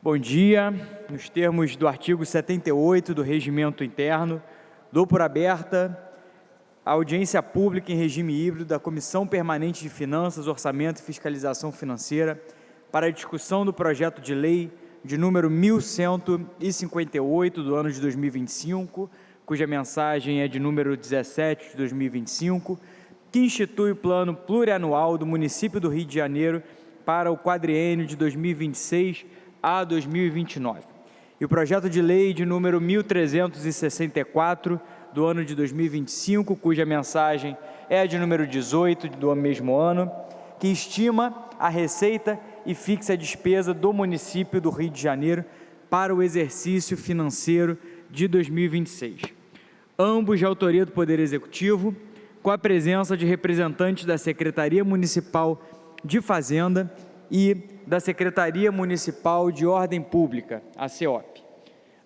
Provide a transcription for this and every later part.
Bom dia. Nos termos do artigo 78 do Regimento Interno, dou por aberta a audiência pública em regime híbrido da Comissão Permanente de Finanças, Orçamento e Fiscalização Financeira para a discussão do projeto de lei de número 1158 do ano de 2025, cuja mensagem é de número 17 de 2025, que institui o Plano Plurianual do município do Rio de Janeiro para o quadriênio de 2026 a 2029. E o projeto de lei de número 1364 do ano de 2025, cuja mensagem é a de número 18 do mesmo ano, que estima a receita e fixa a despesa do município do Rio de Janeiro para o exercício financeiro de 2026. Ambos de autoria do Poder Executivo, com a presença de representantes da Secretaria Municipal de Fazenda e da Secretaria Municipal de Ordem Pública, a CEOP.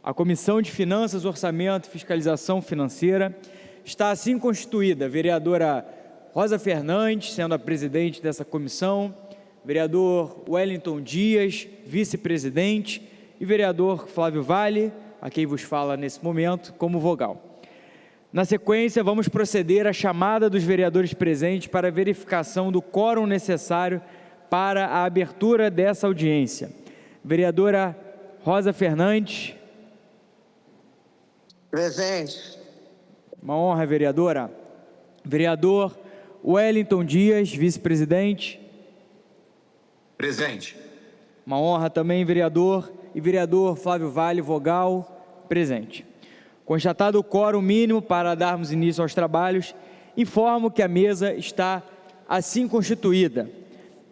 A Comissão de Finanças, Orçamento e Fiscalização Financeira está assim constituída: vereadora Rosa Fernandes, sendo a presidente dessa comissão, vereador Wellington Dias, vice-presidente, e vereador Flávio Vale, a quem vos fala nesse momento, como vogal. Na sequência, vamos proceder à chamada dos vereadores presentes para a verificação do quórum necessário para a abertura dessa audiência. Vereadora Rosa Fernandes. Presente. Uma honra, vereadora. Vereador Wellington Dias, vice-presidente. Presente. Uma honra também, vereador. E vereador Flávio Vale, vogal, presente. Constatado o quórum mínimo para darmos início aos trabalhos, informo que a mesa está assim constituída: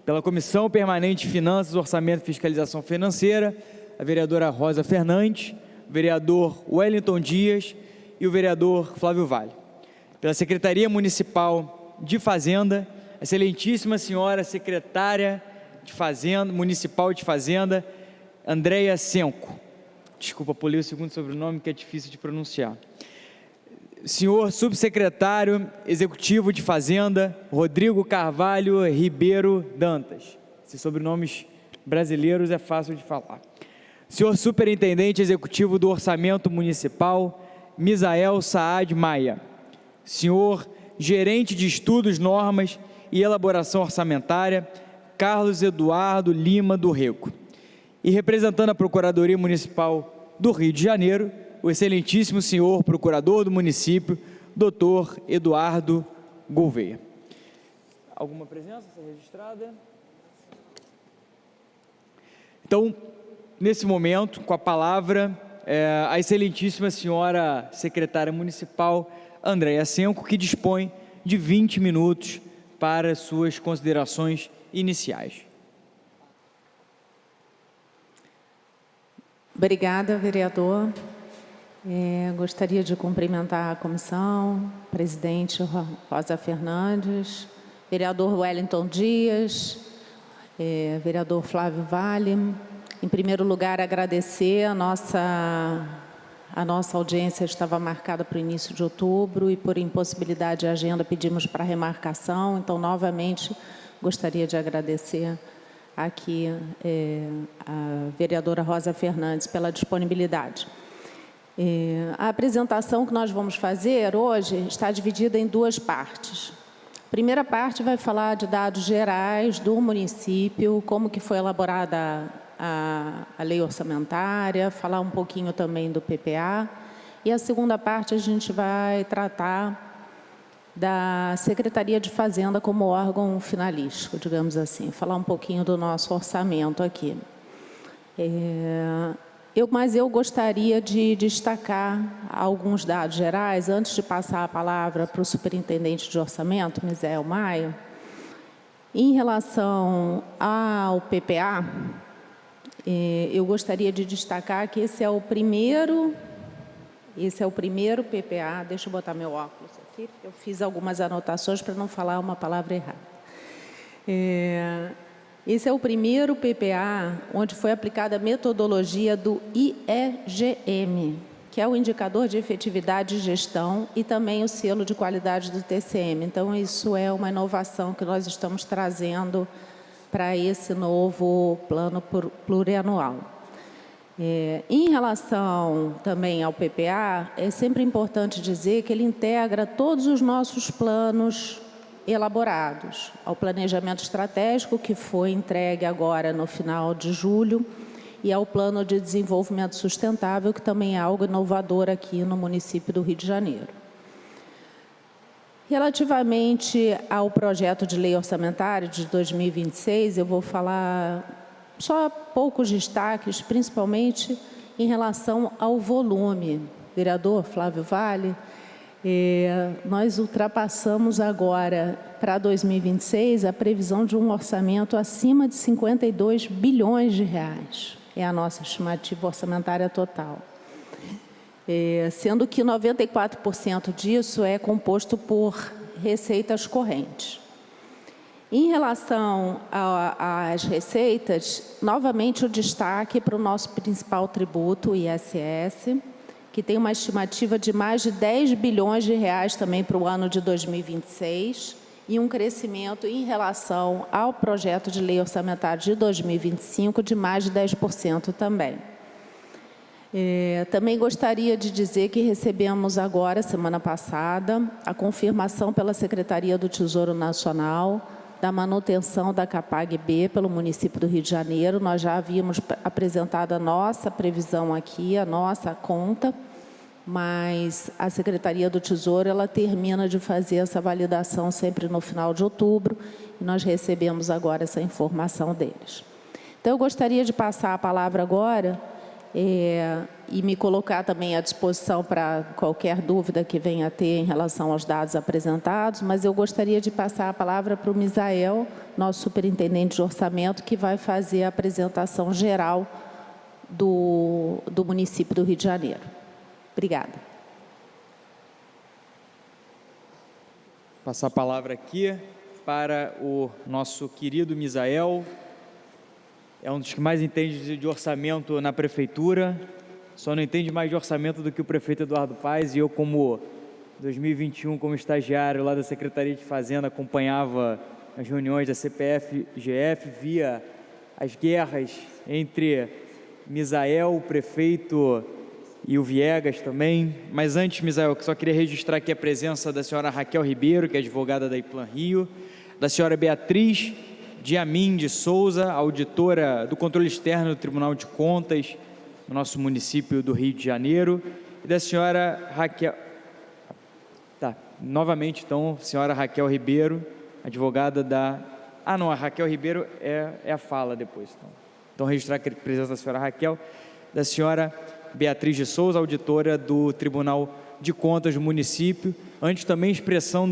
pela Comissão Permanente de Finanças, Orçamento e Fiscalização Financeira, a vereadora Rosa Fernandes, o vereador Wellington Dias e o vereador Flávio Vale. Pela Secretaria Municipal de Fazenda, a excelentíssima senhora secretária de Fazenda, Municipal de Fazenda, Andréia Senco. Desculpa, pulei o segundo sobrenome que é difícil de pronunciar. Senhor subsecretário executivo de Fazenda, Rodrigo Carvalho Ribeiro Dantas. Esses sobrenomes brasileiros é fácil de falar. Senhor superintendente executivo do Orçamento Municipal, Misael Saad Maia. Senhor gerente de Estudos, Normas e Elaboração Orçamentária, Carlos Eduardo Lima do Rego. E representando a Procuradoria Municipal do Rio de Janeiro, o excelentíssimo senhor procurador do município, doutor Eduardo Gouveia. Alguma presença a ser registrada? Então, nesse momento, com a palavra, a excelentíssima senhora secretária municipal, Andréia Senco, que dispõe de 20 minutos para suas considerações iniciais. Obrigada, vereador. Gostaria de cumprimentar a comissão, presidente Rosa Fernandes, vereador Wellington Dias, vereador Flávio Vale. Em primeiro lugar, agradecer a nossa audiência estava marcada para o início de outubro e por impossibilidade de agenda pedimos para remarcação. Então, novamente, gostaria de agradecer aqui a vereadora Rosa Fernandes pela disponibilidade. A apresentação que nós vamos fazer hoje está dividida em duas partes. A primeira parte vai falar de dados gerais do município, como que foi elaborada a lei orçamentária, falar um pouquinho também do PPA. E a segunda parte a gente vai tratar da Secretaria de Fazenda como órgão finalístico, digamos assim, falar um pouquinho do nosso orçamento aqui. Mas eu gostaria de destacar alguns dados gerais, antes de passar a palavra para o superintendente de orçamento, Misael Maia. Em relação ao PPA, eu gostaria de destacar que esse é o primeiro PPA, deixa eu botar meu óculos aqui, eu fiz algumas anotações para não falar uma palavra errada. Esse é o primeiro PPA onde foi aplicada a metodologia do IEGM, que é o Indicador de Efetividade de Gestão, e também o selo de qualidade do TCM. Então, isso é uma inovação que nós estamos trazendo para esse novo plano plurianual. Em relação também ao PPA, é sempre importante dizer que ele integra todos os nossos planos elaborados ao planejamento estratégico, que foi entregue agora no final de julho, e ao plano de desenvolvimento sustentável, que também é algo inovador aqui no município do Rio de Janeiro. Relativamente ao projeto de lei orçamentária de 2026, eu vou falar só poucos destaques, principalmente em relação ao volume. Vereador Flávio Vale, nós ultrapassamos agora, para 2026, a previsão de um orçamento acima de 52 bilhões de reais. É a nossa estimativa orçamentária total. Sendo que 94% disso é composto por receitas correntes. Em relação às receitas, novamente o destaque para o nosso principal tributo, o ISS, que tem uma estimativa de mais de 10 bilhões de reais também para o ano de 2026, e um crescimento em relação ao projeto de lei orçamentário de 2025 de mais de 10% também. Também gostaria de dizer que recebemos agora, semana passada, a confirmação pela Secretaria do Tesouro Nacional da manutenção da CAPAG-B pelo município do Rio de Janeiro. Nós já havíamos apresentado a nossa previsão aqui, a nossa conta, mas a Secretaria do Tesouro, ela termina de fazer essa validação sempre no final de outubro, e nós recebemos agora essa informação deles. Então, eu gostaria de passar a palavra agora e me colocar também à disposição para qualquer dúvida que venha a ter em relação aos dados apresentados, mas eu gostaria de passar a palavra para o Misael, nosso superintendente de orçamento, que vai fazer a apresentação geral do município do Rio de Janeiro. Obrigada. Passar a palavra aqui para o nosso querido Misael. É um dos que mais entende de orçamento na prefeitura, só não entende mais de orçamento do que o prefeito Eduardo Paes, e eu, como 2021, como estagiário lá da Secretaria de Fazenda, acompanhava as reuniões da CPF-GF, via as guerras entre Misael, o prefeito, e o Viegas também. Mas antes, Misael, eu só queria registrar aqui a presença da senhora Raquel Ribeiro, que é advogada da Iplan Rio, da senhora Beatriz de Amin de Souza, auditora do controle externo do Tribunal de Contas no nosso município do Rio de Janeiro, e da senhora Raquel, novamente então, senhora Raquel Ribeiro, advogada da, não, a Raquel Ribeiro é a fala depois, então registrar aqui a presença da senhora Raquel, da senhora Beatriz de Souza, auditora do Tribunal de Contas do município, antes também expressão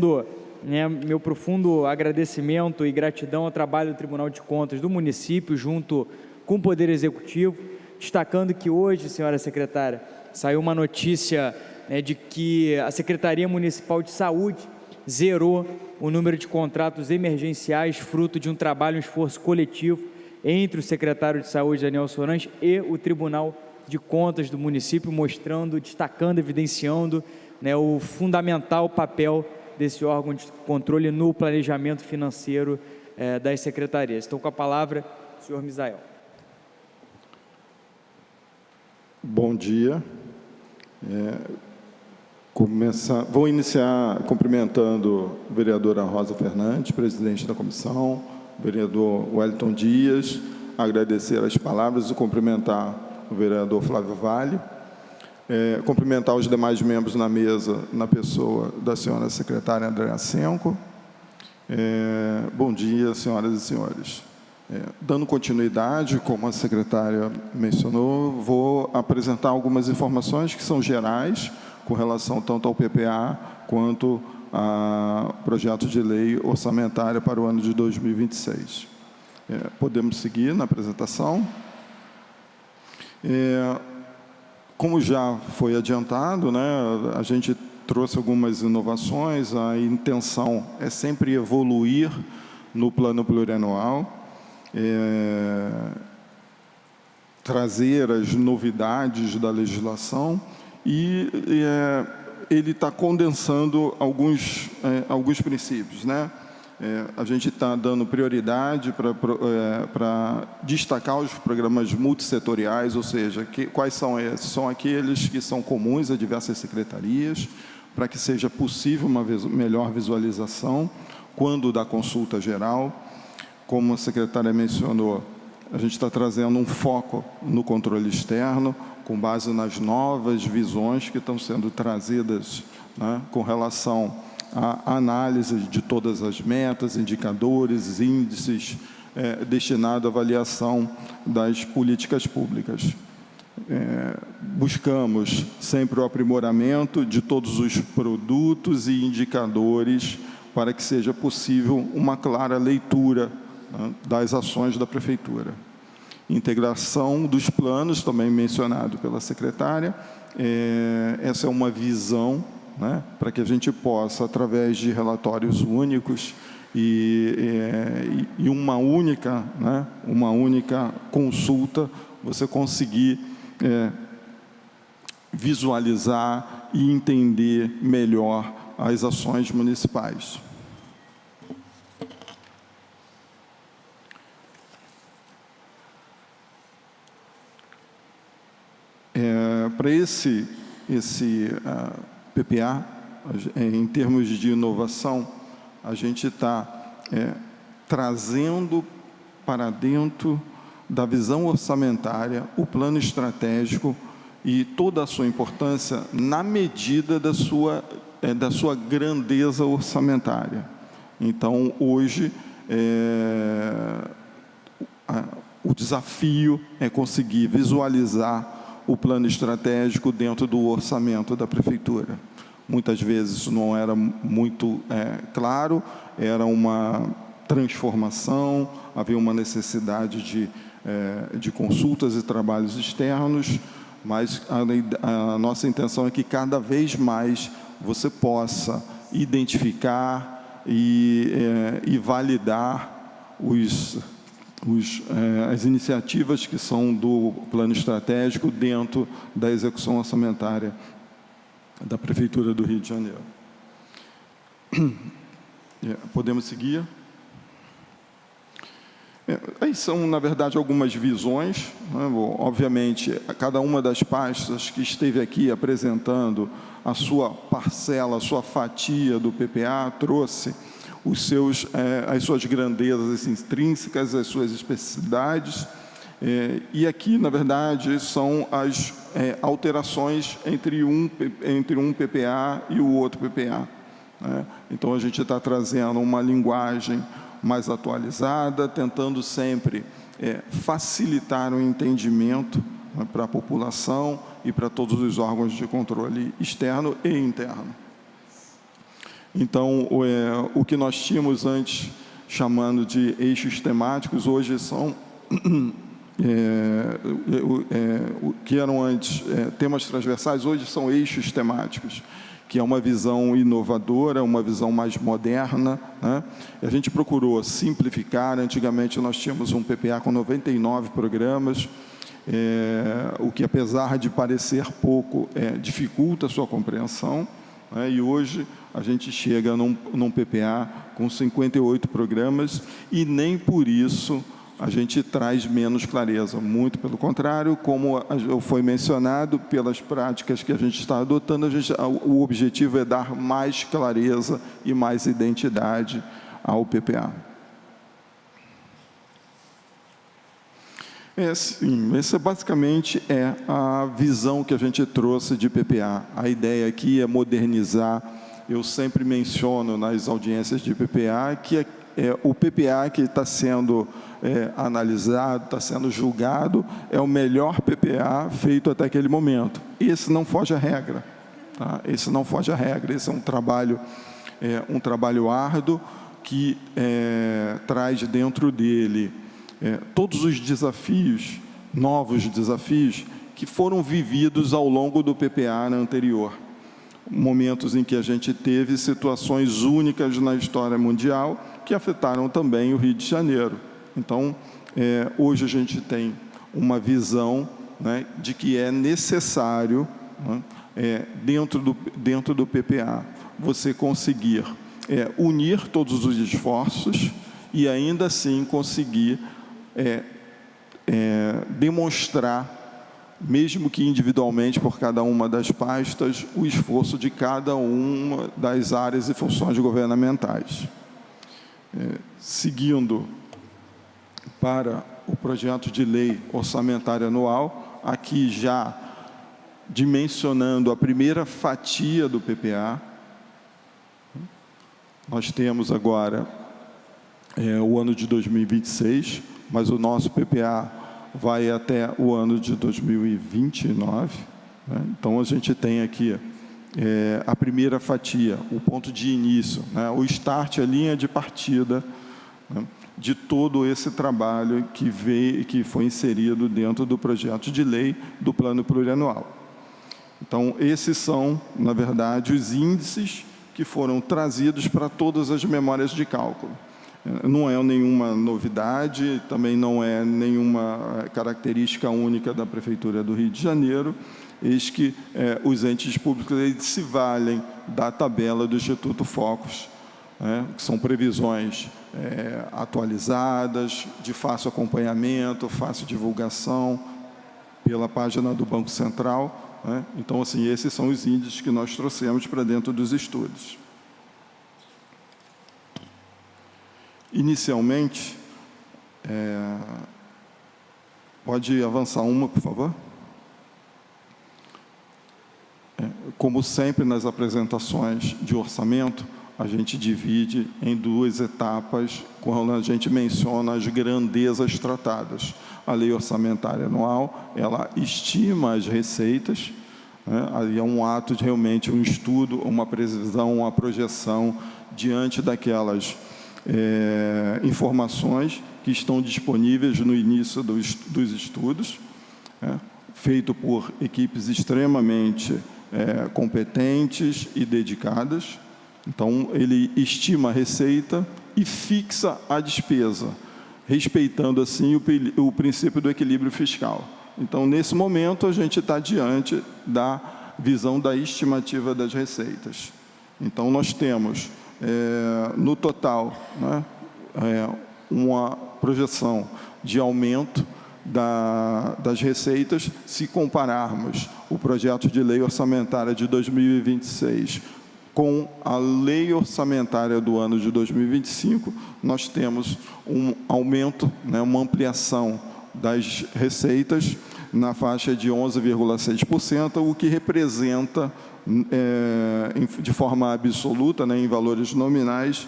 meu profundo agradecimento e gratidão ao trabalho do Tribunal de Contas do município, junto com o Poder Executivo, destacando que hoje, senhora secretária, saiu uma notícia de que a Secretaria Municipal de Saúde zerou o número de contratos emergenciais, fruto de um trabalho, um esforço coletivo entre o secretário de Saúde, Daniel Sorange, e o Tribunal de Contas do município, mostrando, destacando, evidenciando o fundamental papel desse órgão de controle no planejamento financeiro das secretarias. Então, com a palavra, senhor Misael. Bom dia. Vou iniciar cumprimentando a vereadora Rosa Fernandes, presidente da comissão, o vereador Wellington Dias, agradecer as palavras e cumprimentar o vereador Flávio Vale, cumprimentar os demais membros na mesa, na pessoa da senhora secretária Andréa Senco. Bom dia, senhoras e senhores. Dando continuidade, como a secretária mencionou, vou apresentar algumas informações que são gerais, com relação tanto ao PPA quanto ao projeto de lei orçamentária para o ano de 2026. Podemos seguir na apresentação. Como já foi adiantado, a gente trouxe algumas inovações, a intenção é sempre evoluir no plano plurianual, trazer as novidades da legislação e ele está condensando alguns princípios, a gente está dando prioridade para destacar os programas multissetoriais, ou seja, quais são esses? São aqueles que são comuns a diversas secretarias, para que seja possível uma melhor visualização quando da consulta geral. Como a secretária mencionou, a gente está trazendo um foco no controle externo, com base nas novas visões que estão sendo trazidas, né, com relação à análise de todas as metas, indicadores, índices, destinado à avaliação das políticas públicas. Buscamos sempre o aprimoramento de todos os produtos e indicadores para que seja possível uma clara leitura, né, das ações da Prefeitura. Integração dos planos, também mencionado pela secretária. Essa é uma visão, né, para que a gente possa, através de relatórios únicos e uma única consulta, você conseguir visualizar e entender melhor as ações municipais. Para esse PPA, em termos de inovação, a gente está trazendo para dentro da visão orçamentária o plano estratégico e toda a sua importância na medida da sua grandeza orçamentária. Então, hoje, o desafio é conseguir visualizar o plano estratégico dentro do orçamento da Prefeitura. Muitas vezes isso não era muito claro, era uma transformação, havia uma necessidade de consultas e trabalhos externos, mas a nossa intenção é que cada vez mais você possa identificar e validar as iniciativas que são do plano estratégico dentro da execução orçamentária da Prefeitura do Rio de Janeiro. Podemos seguir? Aí são, na verdade, algumas visões, né? Obviamente, cada uma das pastas que esteve aqui apresentando a sua parcela, a sua fatia do PPA, trouxe as suas grandezas intrínsecas, as suas especificidades, e aqui, na verdade, são as alterações entre um PPA e o outro PPA, né? Então, a gente está trazendo uma linguagem mais atualizada, tentando sempre facilitar o entendimento, né, para a população e para todos os órgãos de controle externo e interno. Então, o que nós tínhamos antes chamando de eixos temáticos, hoje são, o que eram antes temas transversais, hoje são eixos temáticos, que é uma visão inovadora, uma visão mais moderna, né? A gente procurou simplificar. Antigamente nós tínhamos um PPA com 99 programas, o que, apesar de parecer pouco, dificulta a sua compreensão, né? E hoje a gente chega num PPA com 58 programas e nem por isso a gente traz menos clareza. Muito pelo contrário, como foi mencionado, pelas práticas que a gente está adotando, o objetivo é dar mais clareza e mais identidade ao PPA. Essa basicamente é a visão que a gente trouxe de PPA. A ideia aqui é modernizar. Eu sempre menciono nas audiências de PPA que o PPA que está sendo analisado, está sendo julgado, é o melhor PPA feito até aquele momento. Esse não foge à regra, tá? Esse não foge à regra. Esse é um trabalho árduo que traz dentro dele todos os desafios, novos desafios, que foram vividos ao longo do PPA anterior. Momentos em que a gente teve situações únicas na história mundial que afetaram também o Rio de Janeiro. Então, hoje a gente tem uma visão, né, de que é necessário, né, dentro do PPA, você conseguir unir todos os esforços e ainda assim conseguir demonstrar, mesmo que individualmente por cada uma das pastas, o esforço de cada uma das áreas e funções governamentais. Seguindo para o projeto de lei orçamentária anual, aqui já dimensionando a primeira fatia do PPA. Nós temos agora o ano de 2026, mas o nosso PPA vai até o ano de 2029. Né? Então, a gente tem aqui a primeira fatia, o ponto de início, né? O start, a linha de partida, né? De todo esse trabalho que foi inserido dentro do projeto de lei do Plano Plurianual. Então, esses são, na verdade, os índices que foram trazidos para todas as memórias de cálculo. Não é nenhuma novidade, também não é nenhuma característica única da Prefeitura do Rio de Janeiro, eis que os entes públicos eles se valem da tabela do Instituto Focus, que são previsões atualizadas, de fácil acompanhamento, fácil divulgação, pela página do Banco Central. Então, assim, esses são os índices que nós trouxemos para dentro dos estudos. Inicialmente, pode avançar uma, por favor? Como sempre nas apresentações de orçamento, a gente divide em duas etapas quando a gente menciona as grandezas tratadas. A lei orçamentária anual, ela estima as receitas, aí é um ato de realmente um estudo, uma previsão, uma projeção diante daquelas informações que estão disponíveis no início dos estudos, feito por equipes extremamente competentes e dedicadas. Então, ele estima a receita e fixa a despesa, respeitando, assim, o princípio do equilíbrio fiscal. Então, nesse momento, a gente está diante da visão da estimativa das receitas. Então, nós temos, no total, né, uma projeção de aumento das receitas, se compararmos o projeto de lei orçamentária de 2026 com a lei orçamentária do ano de 2025, nós temos um aumento, né, uma ampliação das receitas na faixa de 11,6%, o que representa, de forma absoluta, né, em valores nominais,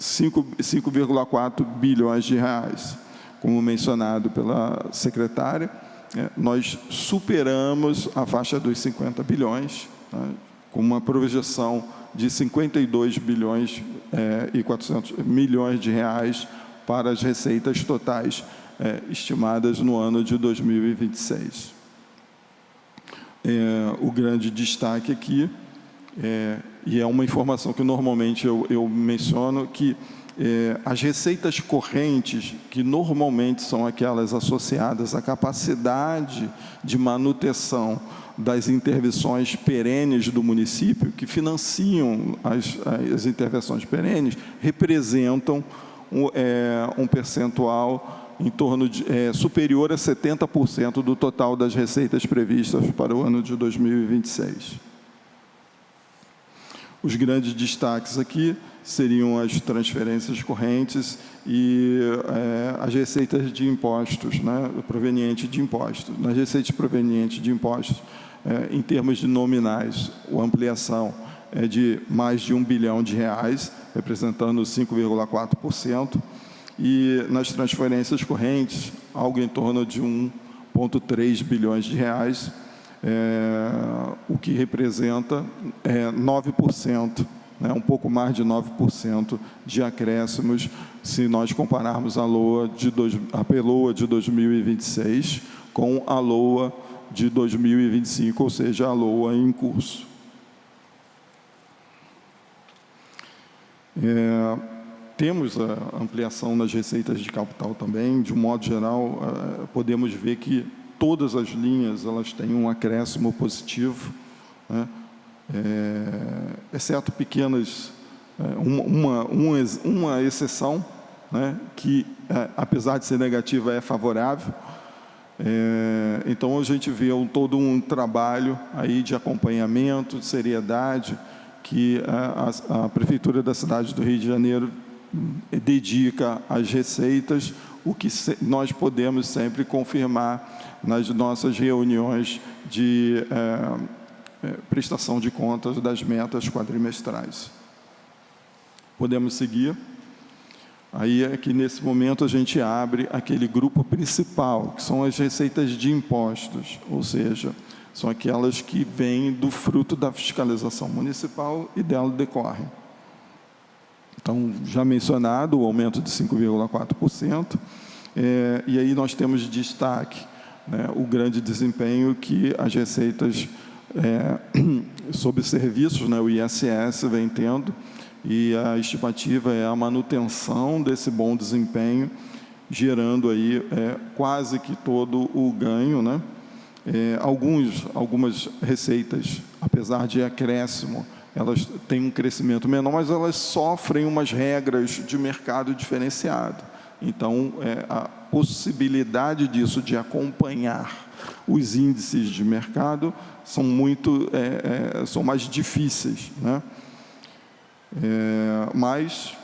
5,4 bilhões de reais. Como mencionado pela secretária, nós superamos a faixa dos 50 bilhões, né, com uma projeção de 52 bilhões e 400 milhões de reais para as receitas totais estimadas no ano de 2026. O grande destaque aqui, e é uma informação que normalmente eu menciono, que as receitas correntes, que normalmente são aquelas associadas à capacidade de manutenção das intervenções perenes do município, que financiam as intervenções perenes, representam um percentual em torno de superior a 70% do total das receitas previstas para o ano de 2026. Os grandes destaques aqui seriam as transferências correntes e as receitas de impostos, né, provenientes de impostos. Nas receitas provenientes de impostos, em termos de nominais, a ampliação é de mais de R$1 bilhão, representando 5,4%, e nas transferências correntes, algo em torno de R$1,3 bilhões, o que representa 9%, né, um pouco mais de 9% de acréscimos, se nós compararmos a LOA de 2026 com a LOA de 2025, ou seja, a LOA em curso. Temos a ampliação nas receitas de capital também. De um modo geral, podemos ver que todas as linhas elas têm um acréscimo positivo, né? Exceto pequenas uma exceção, né, que, apesar de ser negativa, é favorável. Então, a gente vê todo um trabalho aí de acompanhamento, de seriedade, que a Prefeitura da cidade do Rio de Janeiro dedica às receitas, o que nós podemos sempre confirmar nas nossas reuniões de prestação de contas das metas quadrimestrais. Podemos seguir. Aí é que, nesse momento, a gente abre aquele grupo principal, que são as receitas de impostos, ou seja, são aquelas que vêm do fruto da fiscalização municipal e dela decorrem. Então, já mencionado, o aumento de 5,4%, e aí nós temos de destaque, né, o grande desempenho que as receitas sobre serviços, né, o ISS, vem tendo, e a estimativa é a manutenção desse bom desempenho, gerando aí quase que todo o ganho, né? Algumas receitas, apesar de acréscimo, elas têm um crescimento menor, mas elas sofrem umas regras de mercado diferenciado. Então, a possibilidade disso de acompanhar os índices de mercado são mais difíceis, né? Mas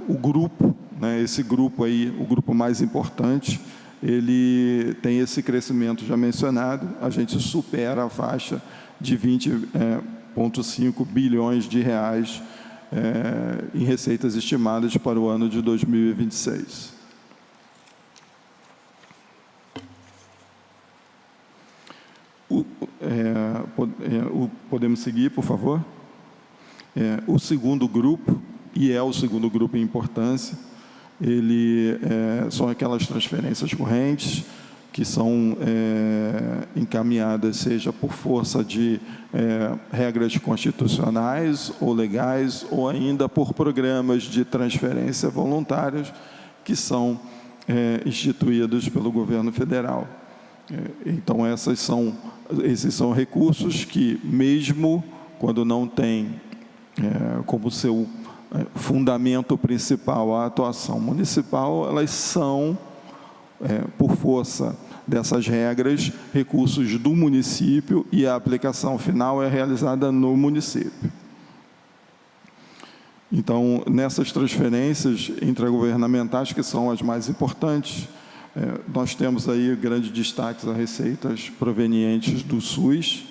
o grupo, né, esse grupo aí, o grupo mais importante, ele tem esse crescimento já mencionado. A gente supera a faixa de 20,5 bilhões de reais em receitas estimadas para o ano de 2026. Podemos seguir, por favor? O segundo grupo, e é o segundo grupo em importância, são aquelas transferências correntes que são encaminhadas, seja por força de regras constitucionais ou legais, ou ainda por programas de transferência voluntários que são instituídos pelo governo federal. Então, esses são recursos que, mesmo quando não tem como seu fundamento principal a atuação municipal, elas são, por força dessas regras, recursos do município, e a aplicação final é realizada no município. Então, nessas transferências intragovernamentais, que são as mais importantes, nós temos aí grande destaque às receitas provenientes do SUS,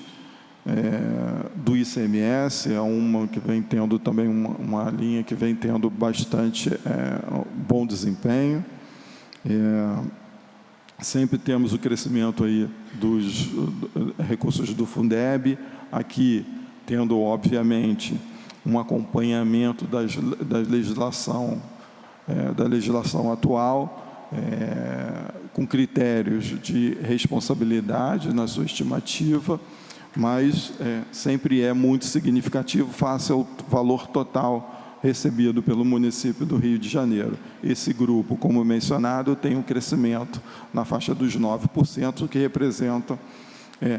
do ICMS, é uma que vem tendo também uma linha que vem tendo bastante bom desempenho. Sempre temos o crescimento aí dos recursos do Fundeb, aqui tendo, obviamente, um acompanhamento da legislação atual, com critérios de responsabilidade na sua estimativa, mas sempre é muito significativo face ao valor total recebido pelo município do Rio de Janeiro. Esse grupo, como mencionado, tem um crescimento na faixa dos 9%, o que representa,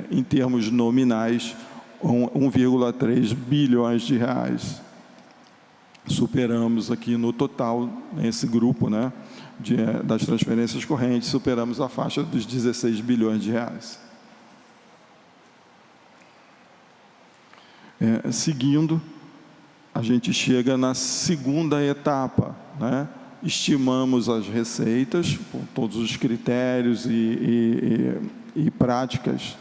em termos nominais, 1,3 bilhões de reais. Superamos aqui no total, nesse grupo, né, das transferências correntes, superamos a faixa dos 16 bilhões de reais. Seguindo, a gente chega na segunda etapa, né? Estimamos as receitas, com todos os critérios e práticas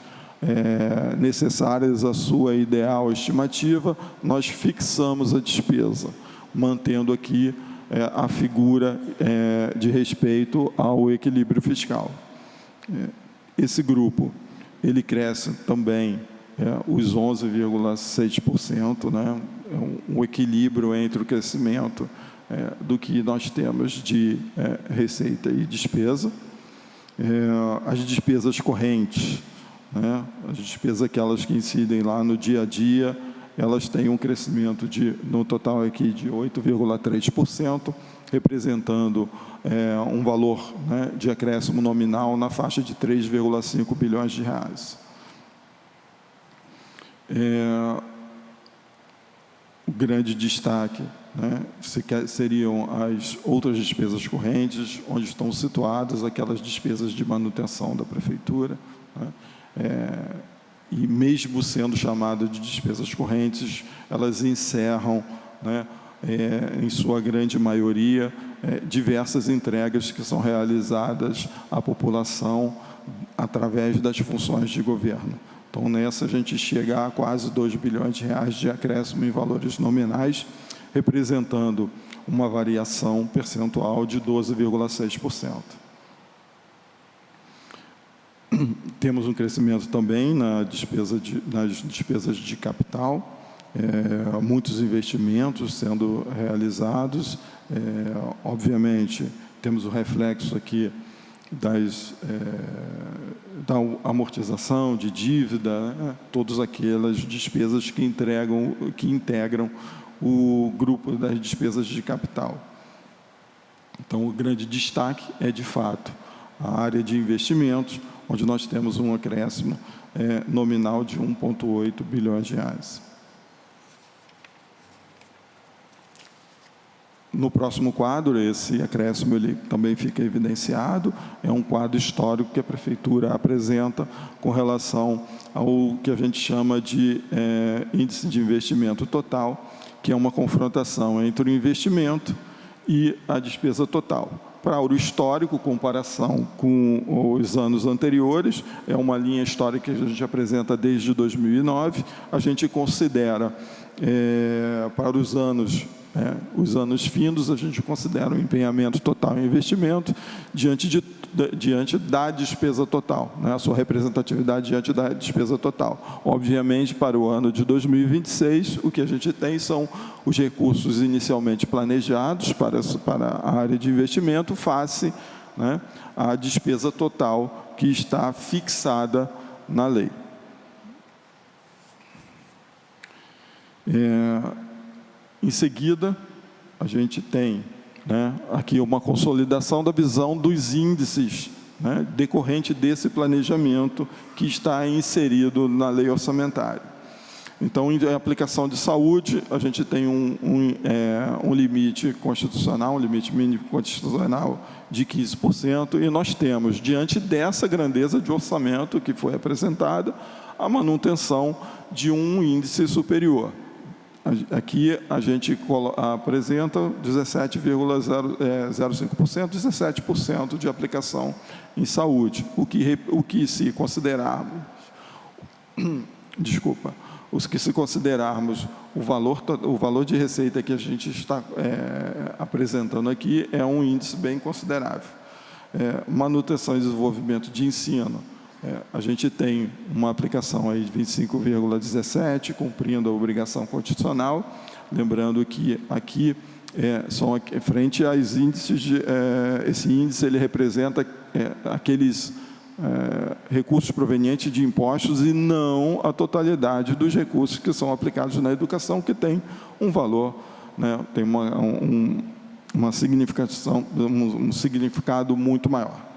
necessárias à sua ideal estimativa, nós fixamos a despesa, mantendo aqui a figura de respeito ao equilíbrio fiscal. Esse grupo, ele cresce também os 11,6%, né? Um equilíbrio entre o crescimento do que nós temos de receita e despesa. As despesas correntes, né? As despesas aquelas que incidem lá no dia a dia, elas têm um crescimento no total aqui de 8,3%, representando um valor, né, de acréscimo nominal na faixa de 3,5 bilhões de reais. O grande destaque né, seriam as outras despesas correntes, onde estão situadas aquelas despesas de manutenção da prefeitura, né, e mesmo sendo chamadas de despesas correntes, elas encerram, né, em sua grande maioria, diversas entregas que são realizadas à população através das funções de governo. Então, nessa a gente chega a quase 2 bilhões de reais de acréscimo em valores nominais, representando uma variação percentual de 12,6%. Temos um crescimento também nas despesas de capital, muitos investimentos sendo realizados. Obviamente, temos o reflexo aqui da amortização de dívida, né? Todas aquelas despesas que integram o grupo das despesas de capital. Então, o grande destaque é, de fato, a área de investimentos, onde nós temos um acréscimo nominal de 1,8 bilhões de reais. No próximo quadro, esse acréscimo ele também fica evidenciado, é um quadro histórico que a Prefeitura apresenta com relação ao que a gente chama de índice de investimento total, que é uma confrontação entre o investimento e a despesa total. Para o histórico, comparação com os anos anteriores, é uma linha histórica que a gente apresenta desde 2009, a gente considera para os anos findos, a gente considera o empenhamento total em investimento diante da despesa total, né? A sua representatividade diante da despesa total. Obviamente, para o ano de 2026, o que a gente tem são os recursos inicialmente planejados para a área de investimento, face, né, à despesa total que está fixada na lei. Em seguida, a gente tem, né, aqui uma consolidação da visão dos índices, né, decorrente desse planejamento que está inserido na lei orçamentária. Então, em aplicação de saúde, a gente tem um limite constitucional, um limite mínimo constitucional de 15%, e nós temos, diante dessa grandeza de orçamento que foi apresentada, a manutenção de um índice superior. Aqui a gente apresenta 17,05%, 17% de aplicação em saúde. O que se considerarmos, o valor de receita que a gente está apresentando aqui é um índice bem considerável. Manutenção e desenvolvimento de ensino. A gente tem uma aplicação aí de 25,17, cumprindo a obrigação constitucional. Lembrando que aqui, frente aos índices, esse índice ele representa aqueles recursos provenientes de impostos e não a totalidade dos recursos que são aplicados na educação, que tem um valor, né, tem uma significação, um significado muito maior.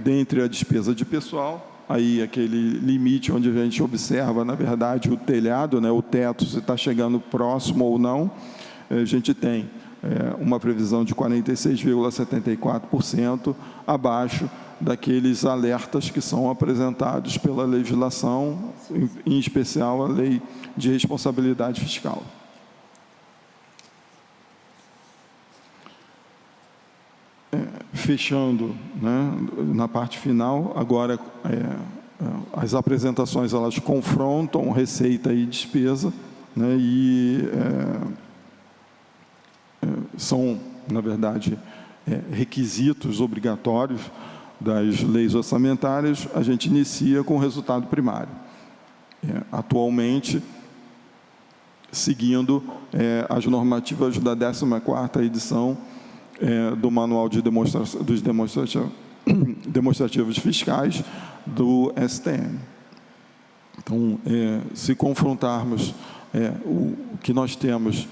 Dentre a despesa de pessoal, aí aquele limite onde a gente observa, na verdade, o telhado, né, o teto, se está chegando próximo ou não, a gente tem uma previsão de 46,74%, abaixo daqueles alertas que são apresentados pela legislação, em especial a Lei de Responsabilidade Fiscal. Fechando, né, na parte final, agora as apresentações elas confrontam receita e despesa, né, e são, na verdade, requisitos obrigatórios das leis orçamentárias. A gente inicia com o resultado primário. Atualmente, seguindo as normativas da 14ª edição do Manual dos Demonstrativos Fiscais do STM. Então, se confrontarmos o que nós temos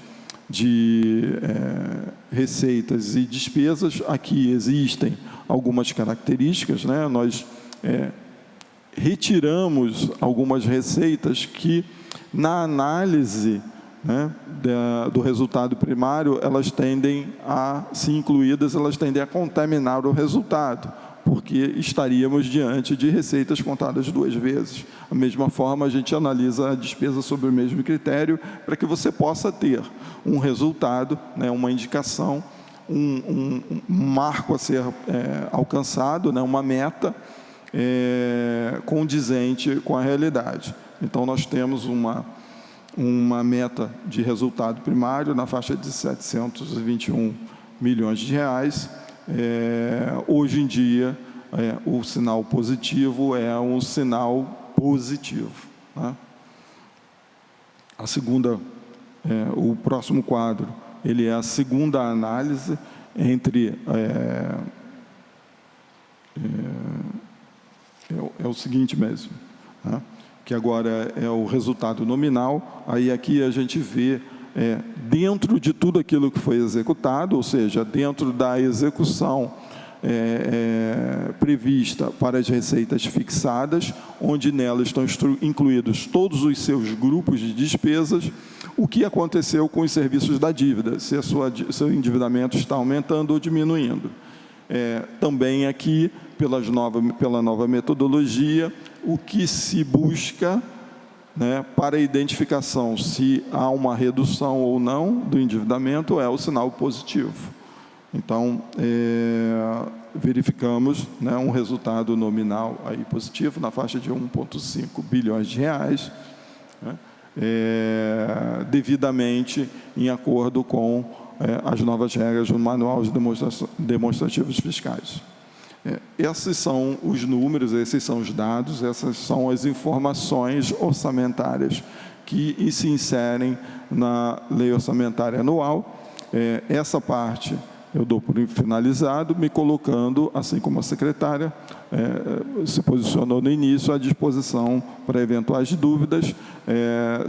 de receitas e despesas, aqui existem algumas características, né? Nós retiramos algumas receitas que, na análise, né, do resultado primário, elas tendem a, se incluídas, elas tendem a contaminar o resultado, porque estaríamos diante de receitas contadas duas vezes. Da mesma forma, a gente analisa a despesa sob o mesmo critério, para que você possa ter um resultado, né, uma indicação, um marco a ser alcançado, né, uma meta condizente com a realidade. Então, nós temos uma meta de resultado primário na faixa de 721 milhões de reais. Hoje em dia, o sinal positivo é um sinal positivo, né? A segunda, o próximo quadro, ele é a segunda análise entre... É o seguinte mesmo, né? Que agora é o resultado nominal. Aí aqui a gente vê, dentro de tudo aquilo que foi executado, ou seja, dentro da execução prevista para as receitas fixadas, onde nelas estão incluídos todos os seus grupos de despesas, o que aconteceu com os serviços da dívida, se seu endividamento está aumentando ou diminuindo. Também aqui, pela nova metodologia, o que se busca, né, para a identificação se há uma redução ou não do endividamento é o sinal positivo. Então, verificamos, né, um resultado nominal aí positivo na faixa de 1,5 bilhões de reais, né, devidamente em acordo com as novas regras do Manual de Demonstrativos Fiscais. Esses são os números, esses são os dados, essas são as informações orçamentárias que se inserem na Lei Orçamentária Anual. Essa parte eu dou por finalizado, me colocando, assim como a secretária se posicionou no início, à disposição para eventuais dúvidas,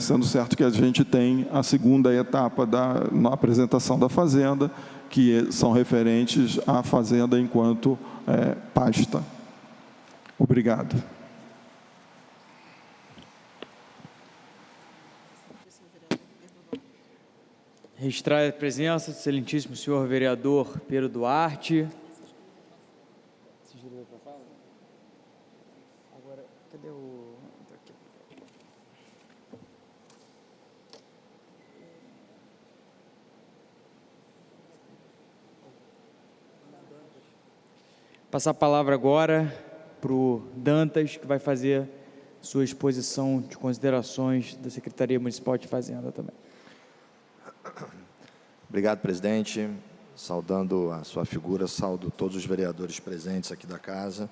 sendo certo que a gente tem a segunda etapa na apresentação da Fazenda, que são referentes à Fazenda enquanto pasta. Obrigado. Registrar a presença do excelentíssimo senhor vereador Pedro Duarte. Agora, cadê o... Passar a palavra agora para o Dantas, que vai fazer sua exposição de considerações da Secretaria Municipal de Fazenda também. Obrigado, presidente. Saudando a sua figura, saudo todos os vereadores presentes aqui da casa.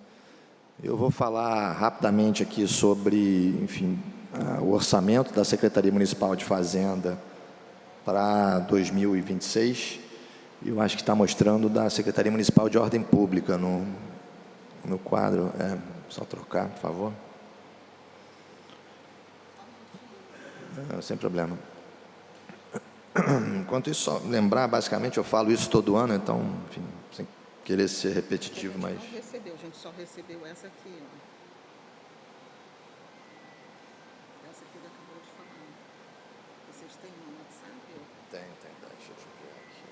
Eu vou falar rapidamente aqui sobre, enfim, o orçamento da Secretaria Municipal de Fazenda para 2026. Eu acho que está mostrando da Secretaria Municipal de Ordem Pública no quadro. Só trocar, por favor. Sem problema. Enquanto isso, só lembrar, basicamente, eu falo isso todo ano, então, enfim, sem querer ser repetitivo, mas... A gente só recebeu essa aqui, ó. Essa aqui ele acabou de falar. Vocês têm no WhatsApp? Tem, deixa eu ver aqui.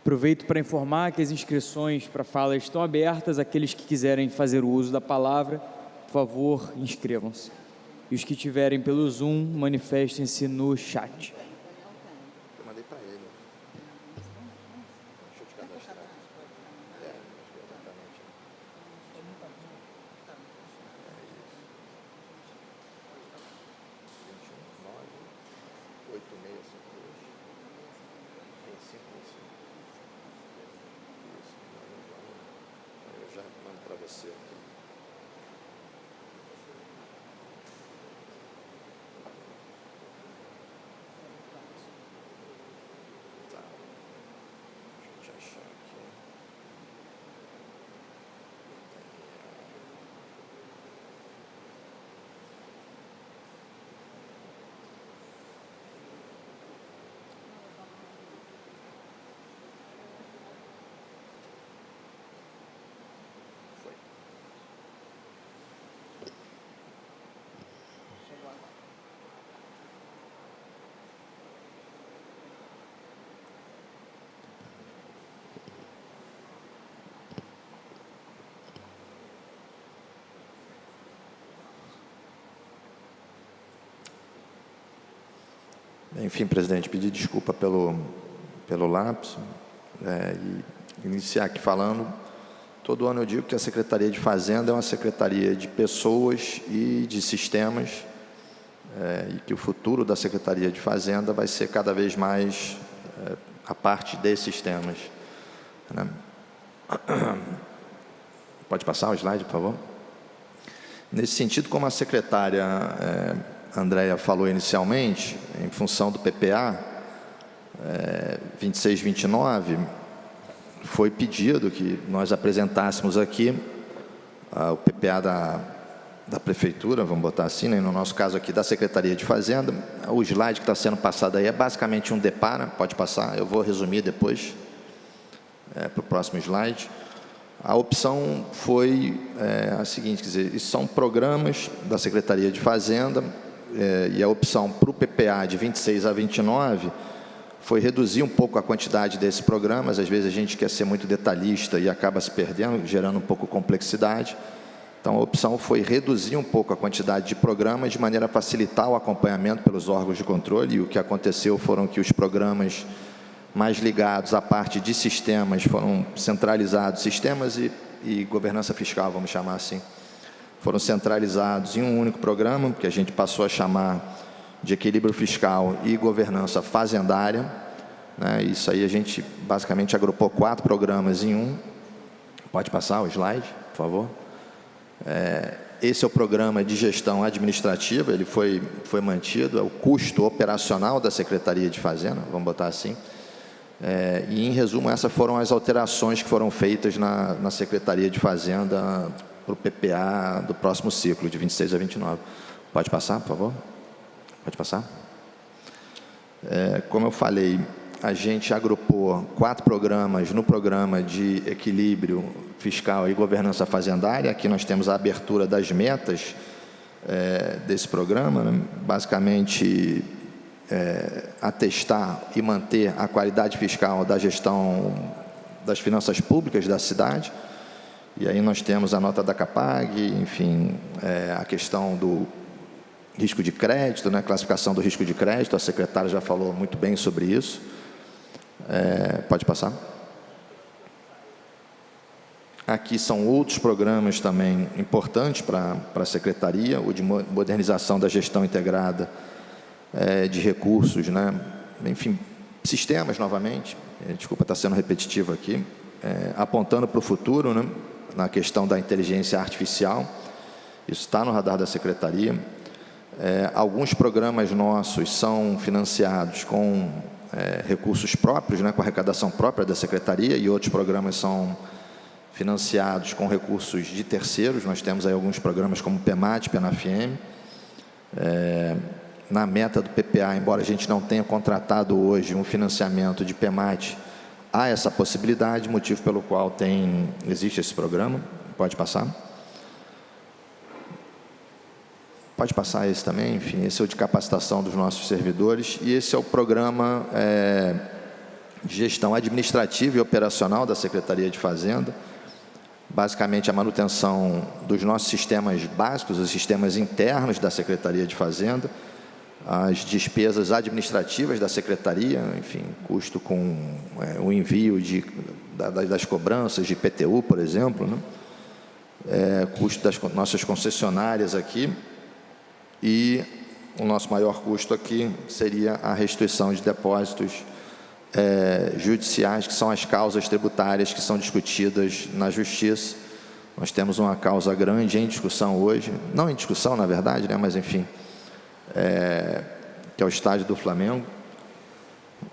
Aproveito para informar que as inscrições para fala estão abertas. Aqueles que quiserem fazer o uso da palavra, por favor, inscrevam-se. E os que tiverem pelo Zoom, manifestem-se no chat. Eu mandei para ele. Deixa eu te cadastrar. Exatamente. Eu já mando para você aqui. Tá. Deixa eu te achar aqui. Enfim, presidente, pedir desculpa pelo lapso e iniciar aqui falando. Todo ano eu digo que a Secretaria de Fazenda é uma secretaria de pessoas e de sistemas, e que o futuro da Secretaria de Fazenda vai ser cada vez mais a parte de sistemas, né? Pode passar o slide, por favor? Nesse sentido, como a secretária Andréia falou inicialmente, em função do PPA 2629, foi pedido que nós apresentássemos aqui o PPA da Prefeitura, vamos botar assim, né? No nosso caso aqui, da Secretaria de Fazenda. O slide que está sendo passado aí é basicamente um depara, pode passar, eu vou resumir depois para o próximo slide. A opção foi a seguinte, quer dizer, isso são programas da Secretaria de Fazenda, e a opção para o PPA de 26 a 29 foi reduzir um pouco a quantidade desses programas. Às vezes a gente quer ser muito detalhista e acaba se perdendo, gerando um pouco de complexidade. Então a opção foi reduzir um pouco a quantidade de programas de maneira a facilitar o acompanhamento pelos órgãos de controle, e o que aconteceu foram que os programas mais ligados à parte de sistemas foram centralizados, sistemas e governança fiscal, vamos chamar assim, foram centralizados em um único programa, que a gente passou a chamar de equilíbrio fiscal e governança fazendária, né? Isso aí a gente basicamente agrupou 4 programas em um. Pode passar o slide, por favor? Esse é o programa de gestão administrativa, ele foi mantido, é o custo operacional da Secretaria de Fazenda, vamos botar assim. E, em resumo, essas foram as alterações que foram feitas na Secretaria de Fazenda para o PPA do próximo ciclo, de 26 a 29. Pode passar, por favor? Pode passar? Como eu falei, a gente agrupou 4 programas no programa de equilíbrio fiscal e governança fazendária. Aqui nós temos a abertura das metas desse programa, né? Basicamente, atestar e manter a qualidade fiscal da gestão das finanças públicas da cidade. E aí nós temos a nota da CAPAG, enfim, a questão do risco de crédito, né, classificação do risco de crédito, a secretária já falou muito bem sobre isso. Pode passar. Aqui são outros programas também importantes para a secretaria, o de modernização da gestão integrada de recursos, né? Enfim, sistemas novamente, desculpa estar sendo repetitivo aqui, apontando para o futuro, né, na questão da inteligência artificial. Isso está no radar da secretaria. Alguns programas nossos são financiados com recursos próprios, né, com arrecadação própria da secretaria, e outros programas são financiados com recursos de terceiros. Nós temos aí alguns programas como PEMAT, PENAFM. Na meta do PPA, embora a gente não tenha contratado hoje um financiamento de PEMAT, há essa possibilidade, motivo pelo qual existe esse programa. Pode passar. Pode passar esse também, enfim, esse é o de capacitação dos nossos servidores, e esse é o programa de gestão administrativa e operacional da Secretaria de Fazenda. Basicamente, a manutenção dos nossos sistemas básicos, os sistemas internos da Secretaria de Fazenda, as despesas administrativas da Secretaria, enfim, custo com o envio das cobranças de IPTU, por exemplo, né? Custo das nossas concessionárias aqui, e o nosso maior custo aqui seria a restituição de depósitos judiciais, que são as causas tributárias que são discutidas na Justiça. Nós temos uma causa grande em discussão hoje, não em discussão, na verdade, né, mas, enfim, que é o estádio do Flamengo.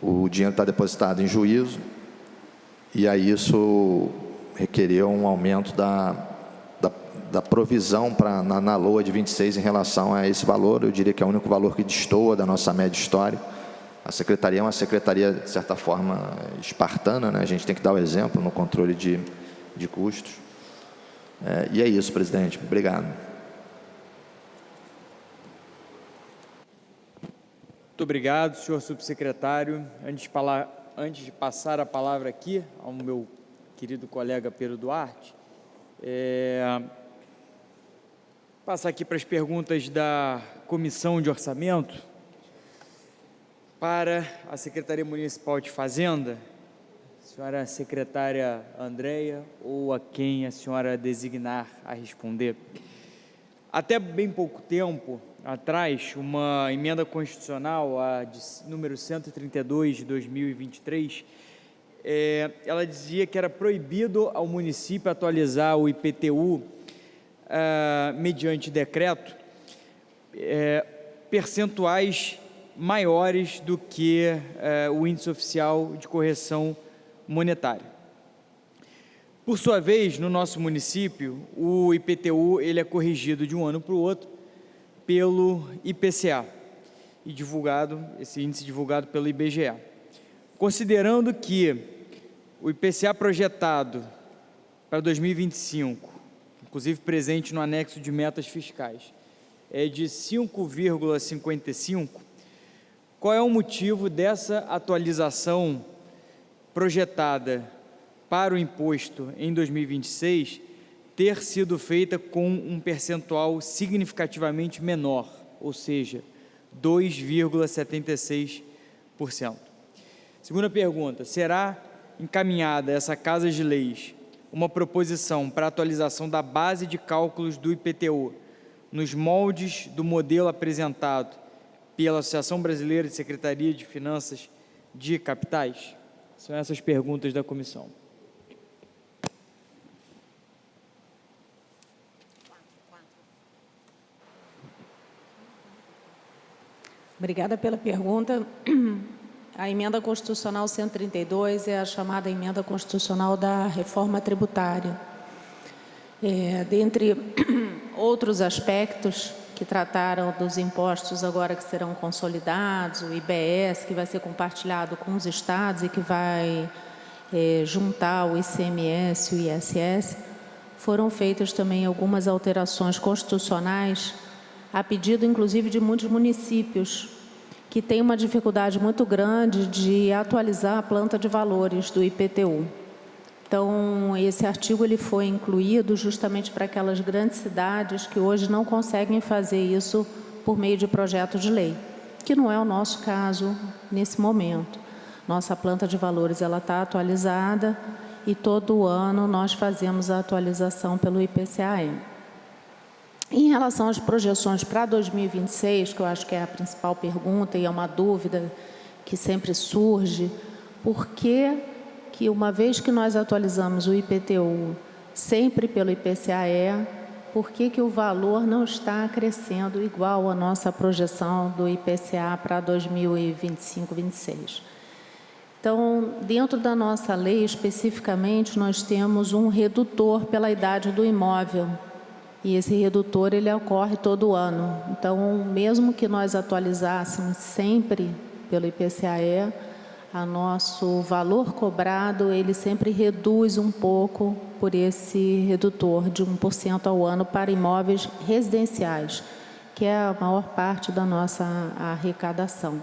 O dinheiro está depositado em juízo, e aí isso requereu um aumento da provisão na LOA de 26 em relação a esse valor. Eu diria que é o único valor que destoa da nossa média histórica. A secretaria é uma secretaria, de certa forma, espartana, né? A gente tem que dar o exemplo no controle de custos. E é isso, presidente. Obrigado. Muito obrigado, senhor subsecretário. Antes de passar a palavra aqui ao meu querido colega Pedro Duarte, passar aqui para as perguntas da Comissão de Orçamento. Para a Secretaria Municipal de Fazenda, senhora secretária Andréia, ou a quem a senhora designar a responder. Até bem pouco tempo atrás, uma emenda constitucional, a de número 132 de 2023, ela dizia que era proibido ao município atualizar o IPTU mediante decreto, percentuais maiores do que o índice oficial de correção monetária. Por sua vez, no nosso município, o IPTU ele é corrigido de um ano para o outro pelo IPCA, e divulgado, esse índice divulgado pelo IBGE. Considerando que o IPCA projetado para 2025, inclusive presente no anexo de metas fiscais, é de 5,55, qual é o motivo dessa atualização projetada para o imposto em 2026 ter sido feita com um percentual significativamente menor, ou seja, 2,76%? Segunda pergunta: será encaminhada a essa Casa de Leis uma proposição para atualização da base de cálculos do IPTU nos moldes do modelo apresentado pela Associação Brasileira de Secretaria de Finanças de Capitais? São essas perguntas da comissão. Obrigada pela pergunta. A emenda constitucional 132 é a chamada emenda constitucional da reforma tributária. Dentre outros aspectos que trataram dos impostos agora que serão consolidados, o IBS, que vai ser compartilhado com os estados e que vai juntar o ICMS e o ISS, foram feitas também algumas alterações constitucionais, a pedido, inclusive, de muitos municípios, que têm uma dificuldade muito grande de atualizar a planta de valores do IPTU. Então, esse artigo ele foi incluído justamente para aquelas grandes cidades que hoje não conseguem fazer isso por meio de projeto de lei, que não é o nosso caso nesse momento. Nossa planta de valores ela está atualizada e todo ano nós fazemos a atualização pelo IPCA. Em relação às projeções para 2026, que eu acho que é a principal pergunta e é uma dúvida que sempre surge, por que uma vez que nós atualizamos o IPTU sempre pelo IPCA, por que o valor não está crescendo igual à nossa projeção do IPCA para 2025-26? Então, dentro da nossa lei, especificamente, nós temos um redutor pela idade do imóvel, e esse redutor ele ocorre todo ano. Então, mesmo que nós atualizássemos sempre pelo IPCA, a nosso valor cobrado, ele sempre reduz um pouco por esse redutor de 1% ao ano para imóveis residenciais, que é a maior parte da nossa arrecadação.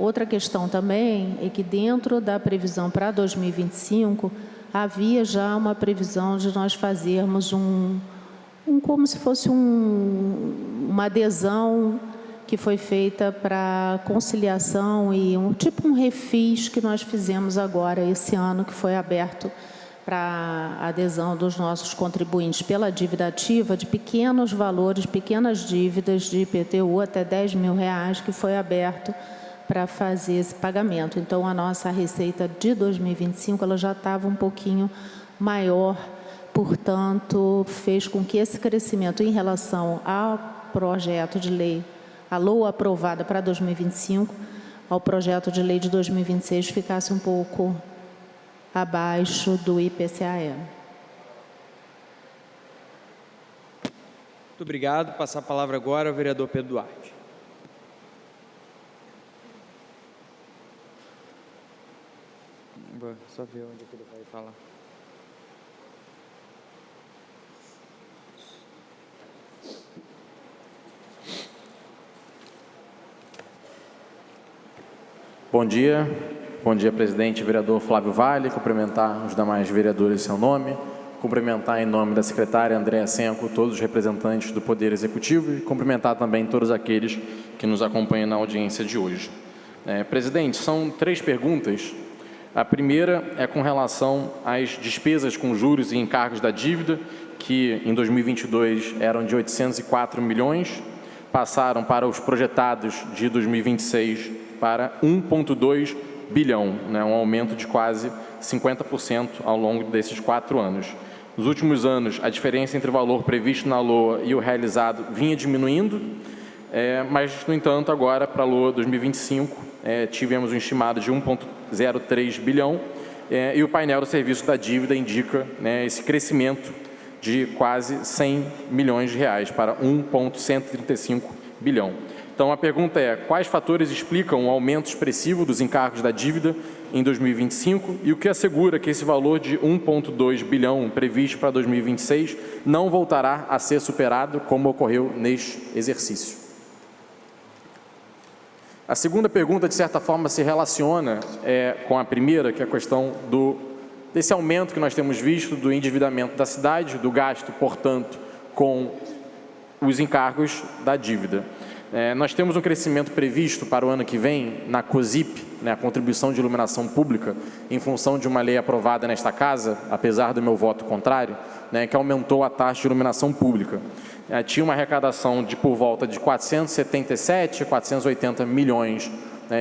Outra questão também é que dentro da previsão para 2025, havia já uma previsão de nós fazermos como se fosse uma adesão que foi feita para conciliação e um refis que nós fizemos agora, esse ano, que foi aberto para adesão dos nossos contribuintes pela dívida ativa de pequenos valores, pequenas dívidas de IPTU até R$10 mil, que foi aberto para fazer esse pagamento. Então, a nossa receita de 2025 ela já estava um pouquinho maior, portanto, fez com que esse crescimento em relação ao projeto de lei, a LOA aprovada para 2025, ao projeto de lei de 2026, ficasse um pouco abaixo do IPCA. Muito obrigado. Passar a palavra agora ao vereador Pedro Duarte. Só ver onde ele vai falar. Bom dia, presidente, vereador Flávio Vale, cumprimentar os demais vereadores em seu nome, cumprimentar em nome da secretária Andréia Senco todos os representantes do Poder Executivo e cumprimentar também todos aqueles que nos acompanham na audiência de hoje. Presidente, são 3 perguntas. A primeira é com relação às despesas com juros e encargos da dívida, que em 2022 eram de 804 milhões, passaram para os projetados de 2026 para 1,2 bilhão, né, um aumento de quase 50% ao longo desses 4 anos. Nos últimos anos, a diferença entre o valor previsto na LOA e o realizado vinha diminuindo, mas, no entanto, agora, para a LOA 2025, tivemos um estimado de 1,03 bilhão e o painel do serviço da dívida indica, né, esse crescimento de quase 100 milhões de reais para 1,135 bilhão. Então, a pergunta é: quais fatores explicam o aumento expressivo dos encargos da dívida em 2025 e o que assegura que esse valor de 1,2 bilhão previsto para 2026 não voltará a ser superado como ocorreu neste exercício? A segunda pergunta, de certa forma, se relaciona com a primeira, que é a questão desse aumento que nós temos visto do endividamento da cidade, do gasto, portanto, com os encargos da dívida. Nós temos um crescimento previsto para o ano que vem na COSIP, né, a contribuição de iluminação pública, em função de uma lei aprovada nesta casa, apesar do meu voto contrário, né, que aumentou a taxa de iluminação pública. Tinha uma arrecadação de por volta de 477, 480 milhões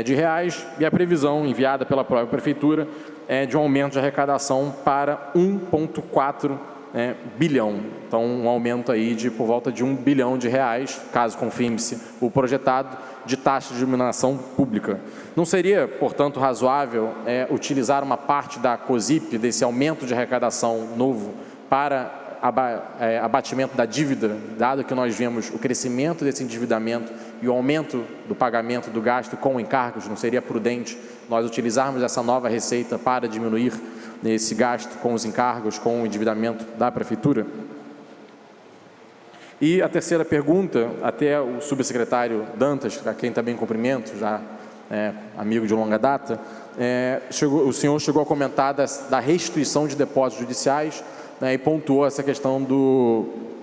de reais, e a previsão enviada pela própria Prefeitura é de um aumento de arrecadação para 1,4 bilhão. Então, um aumento aí de por volta de 1 bilhão de reais, caso confirme-se o projetado, de taxa de iluminação pública. Não seria, portanto, razoável utilizar uma parte da COSIP, desse aumento de arrecadação novo, para abatimento da dívida, dado que nós vemos o crescimento desse endividamento e o aumento do pagamento do gasto com encargos? Não seria prudente nós utilizarmos essa nova receita para diminuir esse gasto com os encargos, com o endividamento da Prefeitura? E a terceira pergunta, até o subsecretário Dantas, a quem também cumprimento, já amigo de longa data, o senhor chegou a comentar da restituição de depósitos judiciais, né, e pontuou essa questão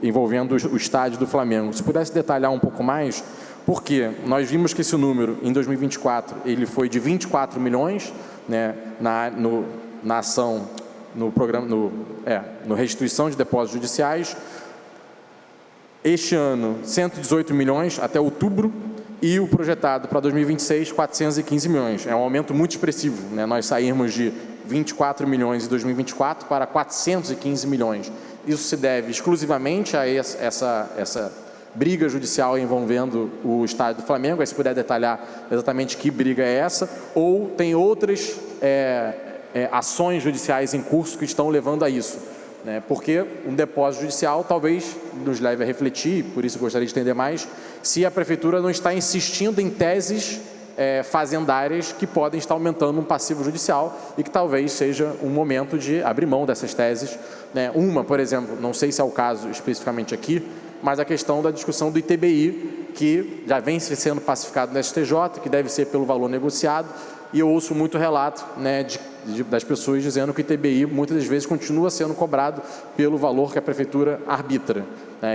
envolvendo o estádio do Flamengo. Se pudesse detalhar um pouco mais, porque nós vimos que esse número, em 2024, ele foi de 24 milhões, né, na ação, no programa, no restituição de depósitos judiciais. Este ano, 118 milhões até outubro, e o projetado para 2026, 415 milhões. É um aumento muito expressivo, né? Nós saímos de 24 milhões em 2024 para 415 milhões. Isso se deve exclusivamente a essa briga judicial envolvendo o estádio do Flamengo. Aí, se puder detalhar exatamente que briga é essa, ou tem outras ações judiciais em curso que estão levando a isso, né? Porque um depósito judicial talvez nos leve a refletir, por isso gostaria de entender mais, se a Prefeitura não está insistindo em teses fazendárias que podem estar aumentando um passivo judicial e que talvez seja um momento de abrir mão dessas teses, né? Uma, por exemplo, não sei se é o caso especificamente aqui, mas a questão da discussão do ITBI, que já vem sendo pacificado no STJ, que deve ser pelo valor negociado, e eu ouço muito relato, né, das pessoas dizendo que o ITBI muitas das vezes continua sendo cobrado pelo valor que a Prefeitura arbitra.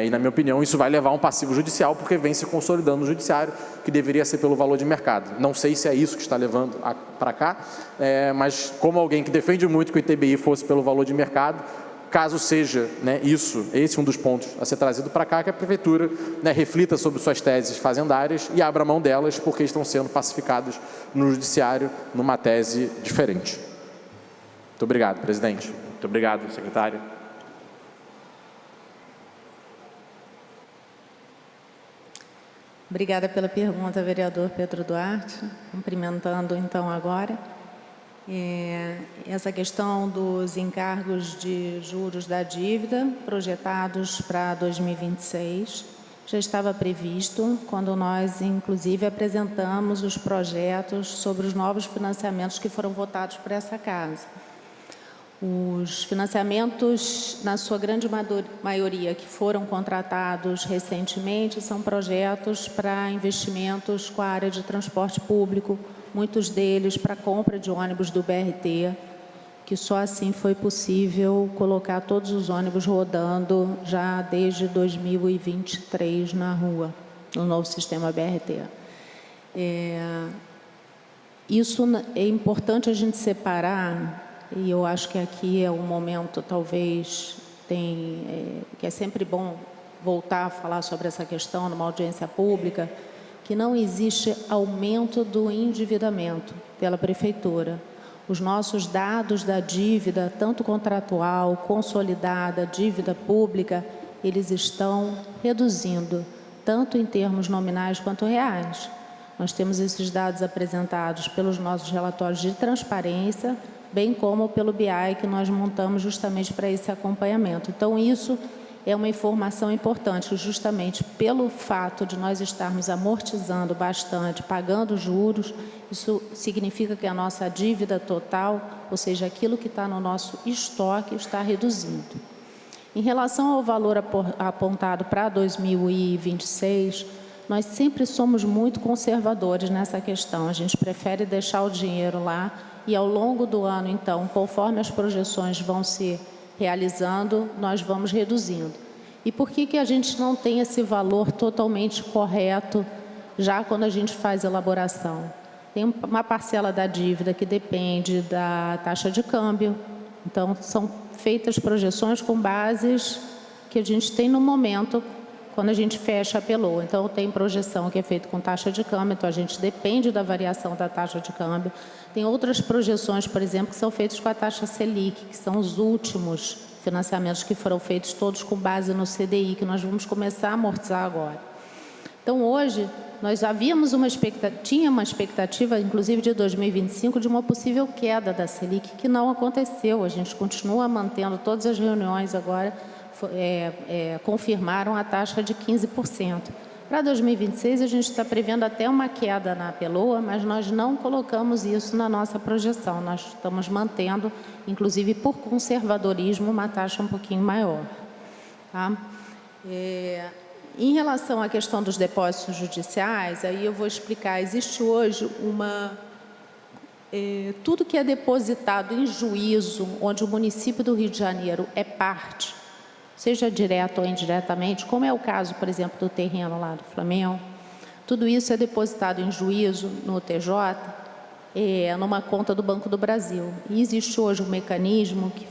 E, na minha opinião, isso vai levar a um passivo judicial, porque vem se consolidando no judiciário, que deveria ser pelo valor de mercado. Não sei se é isso que está levando para cá, mas como alguém que defende muito que o ITBI fosse pelo valor de mercado, caso seja, né, esse é um dos pontos a ser trazido para cá, que a Prefeitura, né, reflita sobre suas teses fazendárias e abra mão delas, porque estão sendo pacificados no Judiciário numa tese diferente. Muito obrigado, presidente. Muito obrigado, secretário. Obrigada pela pergunta, vereador Pedro Duarte. Cumprimentando, então, agora. Essa questão dos encargos de juros da dívida projetados para 2026 já estava previsto quando nós, inclusive, apresentamos os projetos sobre os novos financiamentos que foram votados por essa casa. Os financiamentos, na sua grande maioria, que foram contratados recentemente, são projetos para investimentos com a área de transporte público, muitos deles para compra de ônibus do BRT, que só assim foi possível colocar todos os ônibus rodando já desde 2023 na rua, no novo sistema BRT. Isso é importante a gente separar, e eu acho que aqui é um momento, talvez, que é sempre bom voltar a falar sobre essa questão numa audiência pública, que não existe aumento do endividamento pela Prefeitura. Os nossos dados da dívida, tanto contratual, consolidada, dívida pública, eles estão reduzindo, tanto em termos nominais quanto reais. Nós temos esses dados apresentados pelos nossos relatórios de transparência, bem como pelo BI que nós montamos justamente para esse acompanhamento. Então, isso é uma informação importante, justamente pelo fato de nós estarmos amortizando bastante, pagando juros, isso significa que a nossa dívida total, ou seja, aquilo que está no nosso estoque, está reduzindo. Em relação ao valor apontado para 2026, nós sempre somos muito conservadores nessa questão. A gente prefere deixar o dinheiro lá e, ao longo do ano, então, conforme as projeções vão se realizando, nós vamos reduzindo. E por que a gente não tem esse valor totalmente correto já quando a gente faz elaboração? Tem uma parcela da dívida que depende da taxa de câmbio. Então, são feitas projeções com bases que a gente tem no momento quando a gente fecha a PELOA. Então, tem projeção que é feita com taxa de câmbio, então a gente depende da variação da taxa de câmbio. Tem outras projeções, por exemplo, que são feitas com a taxa Selic, que são os últimos financiamentos que foram feitos todos com base no CDI, que nós vamos começar a amortizar agora. Então, hoje, nós havíamos tinha uma expectativa, inclusive de 2025, de uma possível queda da Selic, que não aconteceu. A gente continua mantendo, todas as reuniões agora confirmaram a taxa de 15%. Para 2026, a gente está prevendo até uma queda na PELOA, mas nós não colocamos isso na nossa projeção. Nós estamos mantendo, inclusive por conservadorismo, uma taxa um pouquinho maior. Tá? Em relação à questão dos depósitos judiciais, aí eu vou explicar. Existe hoje tudo que é depositado em juízo, onde o município do Rio de Janeiro é parte, seja direto ou indiretamente, como é o caso, por exemplo, do terreno lá do Flamengo, tudo isso é depositado em juízo no TJ, numa conta do Banco do Brasil. E existe hoje um mecanismo que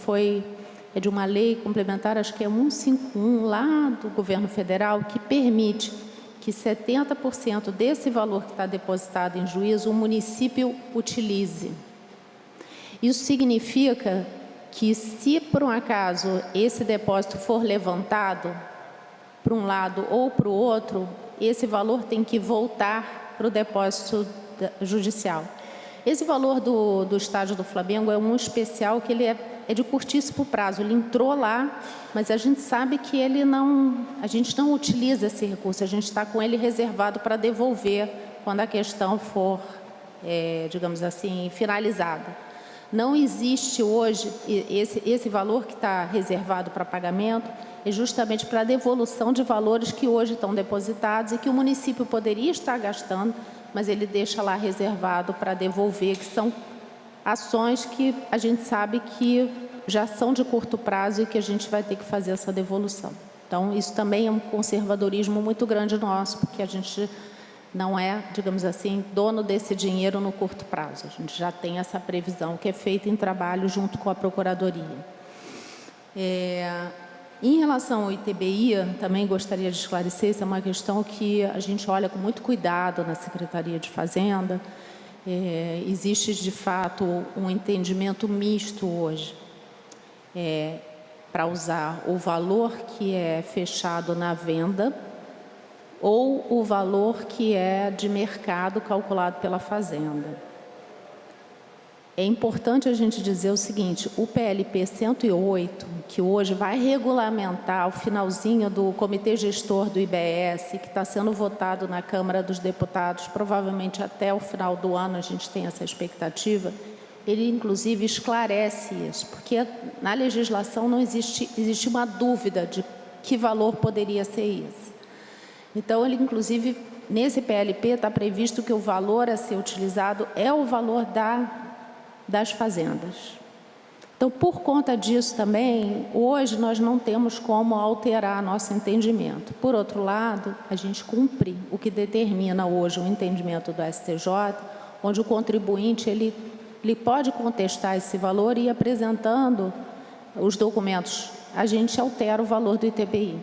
é de uma lei complementar, acho que é 151, lá do governo federal, que permite que 70% desse valor que está depositado em juízo o município utilize. Isso significa que, se por um acaso esse depósito for levantado para um lado ou para o outro, esse valor tem que voltar para o depósito judicial. Esse valor do estádio do Flamengo é um especial que ele é de curtíssimo prazo. Ele entrou lá, mas a gente sabe que a gente não utiliza esse recurso, a gente está com ele reservado para devolver quando a questão for, digamos assim, finalizada. Não existe hoje, esse valor que está reservado para pagamento é justamente para a devolução de valores que hoje estão depositados e que o município poderia estar gastando, mas ele deixa lá reservado para devolver, que são ações que a gente sabe que já são de curto prazo e que a gente vai ter que fazer essa devolução. Então, isso também é um conservadorismo muito grande nosso, porque a gente não é, digamos assim, dono desse dinheiro no curto prazo. A gente já tem essa previsão que é feita em trabalho junto com a Procuradoria. Em relação ao ITBI, também gostaria de esclarecer, essa é uma questão que a gente olha com muito cuidado na Secretaria de Fazenda. Existe, de fato, um entendimento misto hoje, para usar o valor que é fechado na venda ou o valor que é de mercado calculado pela Fazenda. É importante a gente dizer o seguinte: o PLP 108, que hoje vai regulamentar o finalzinho do Comitê Gestor do IBS, que está sendo votado na Câmara dos Deputados, provavelmente até o final do ano, a gente tem essa expectativa, ele inclusive esclarece isso, porque na legislação não existe uma dúvida de que valor poderia ser esse. Então, ele inclusive, nesse PLP, está previsto que o valor a ser utilizado é o valor das fazendas. Então, por conta disso também, hoje nós não temos como alterar nosso entendimento. Por outro lado, a gente cumpre o que determina hoje o entendimento do STJ, onde o contribuinte ele pode contestar esse valor e apresentando os documentos, a gente altera o valor do ITBI.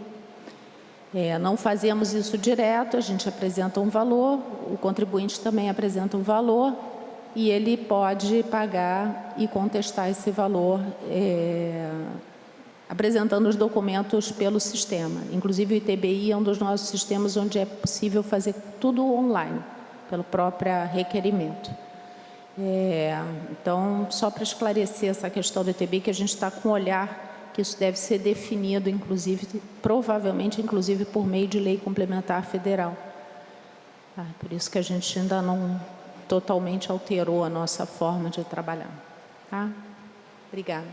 Não fazemos isso direto, a gente apresenta um valor, o contribuinte também apresenta um valor e ele pode pagar e contestar esse valor apresentando os documentos pelo sistema. Inclusive o ITBI é um dos nossos sistemas onde é possível fazer tudo online, pelo próprio requerimento. Então, só para esclarecer essa questão do ITBI, que a gente está com um olhar que isso deve ser definido, inclusive, provavelmente, inclusive, por meio de lei complementar federal. Por isso que a gente ainda não totalmente alterou a nossa forma de trabalhar. Tá? Obrigada.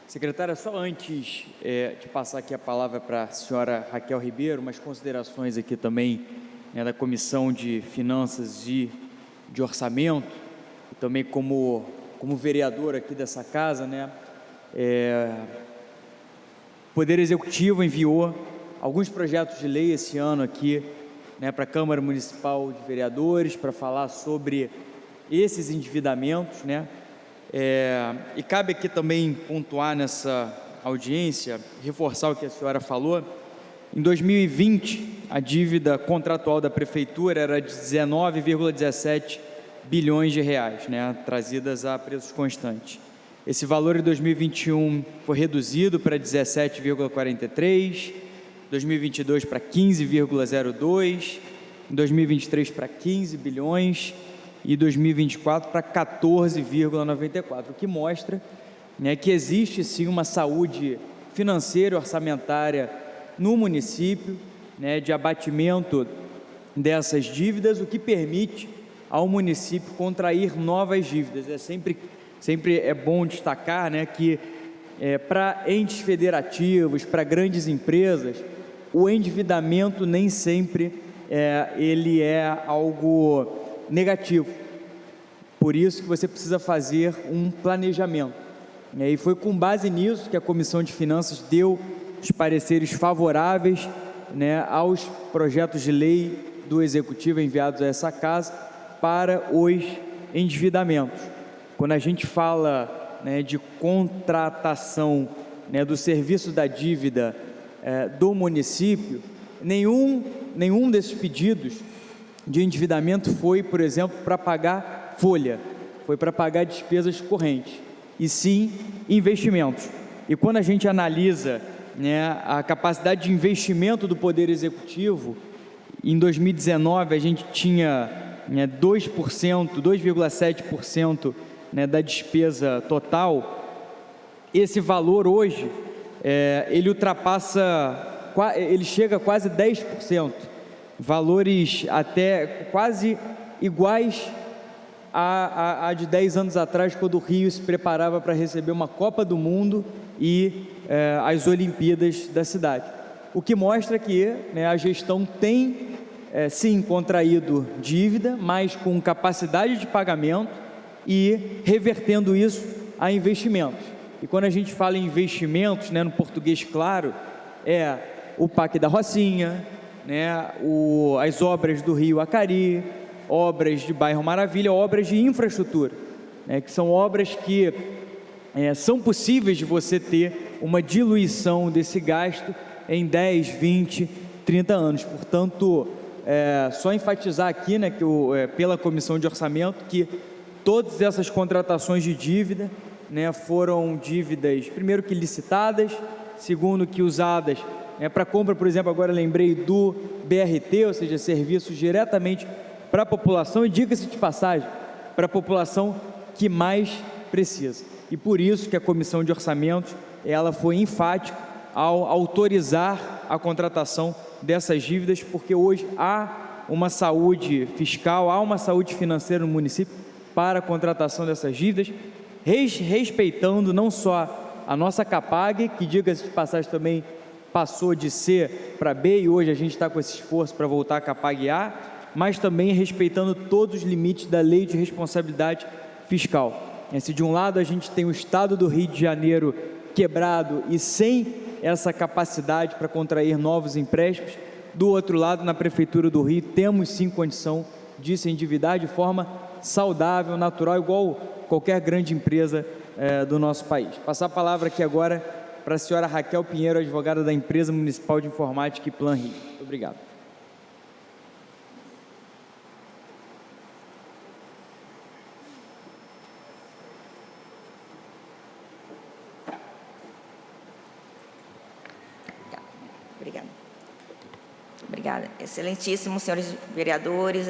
Secretária, só antes de passar aqui a palavra para a senhora Raquel Ribeiro, umas considerações aqui também da Comissão de Finanças e de Orçamento, e também como vereador aqui dessa casa, o Poder Executivo enviou alguns projetos de lei esse ano aqui para a Câmara Municipal de Vereadores para falar sobre esses endividamentos, e cabe aqui também pontuar nessa audiência, reforçar o que a senhora falou. Em 2020, a dívida contratual da Prefeitura era de 19,17 bilhões de reais, trazidas a preços constantes. Esse valor em 2021 foi reduzido para 17,43, 2022 para 15,02, em 2023 para 15 bilhões e 2024 para 14,94, o que mostra que existe sim uma saúde financeira e orçamentária no município, de abatimento dessas dívidas, o que permite ao município contrair novas dívidas. Sempre é bom destacar que para entes federativos, para grandes empresas, o endividamento nem sempre ele é algo negativo. Por isso que você precisa fazer um planejamento. E foi com base nisso que a Comissão de Finanças deu os pareceres favoráveis aos projetos de lei do Executivo enviados a essa casa para os endividamentos. Quando a gente fala de contratação do serviço da dívida do município, nenhum desses pedidos de endividamento foi, por exemplo, para pagar folha, foi para pagar despesas correntes, e sim investimentos. E quando a gente analisa a capacidade de investimento do Poder Executivo, em 2019 a gente tinha 2,7% da despesa total. Esse valor hoje, ele chega a quase 10%, valores até quase iguais a de 10 anos atrás, quando o Rio se preparava para receber uma Copa do Mundo e as Olimpíadas da cidade. O que mostra que a gestão tem, sim, contraído dívida, mas com capacidade de pagamento e revertendo isso a investimentos. E quando a gente fala em investimentos, no português claro, é o PAC da Rocinha, as obras do Rio Acari, obras de Bairro Maravilha, obras de infraestrutura, que são obras que são possíveis de você ter uma diluição desse gasto em 10, 20, 30 anos. Portanto, só enfatizar aqui, pela Comissão de Orçamento, que todas essas contratações de dívida foram dívidas, primeiro que licitadas, segundo que usadas para compra, por exemplo, agora lembrei do BRT, ou seja, serviços diretamente para a população, e diga-se de passagem, para a população que mais precisa. E por isso que a Comissão de Orçamentos ela foi enfática ao autorizar a contratação dessas dívidas, porque hoje há uma saúde fiscal, há uma saúde financeira no município para a contratação dessas dívidas, respeitando não só a nossa CAPAG, que, diga-se de passagem, também passou de C para B, e hoje a gente está com esse esforço para voltar a CAPAG A, mas também respeitando todos os limites da Lei de Responsabilidade Fiscal. Se de um lado a gente tem o Estado do Rio de Janeiro quebrado e sem essa capacidade para contrair novos empréstimos. Do outro lado, na Prefeitura do Rio, temos sim condição de se endividar de forma saudável, natural, igual qualquer grande empresa do nosso país. Passar a palavra aqui agora para a senhora Raquel Pinheiro, advogada da Empresa Municipal de Informática e Plan Rio. Muito obrigado. Obrigada. Excelentíssimos senhores vereadores,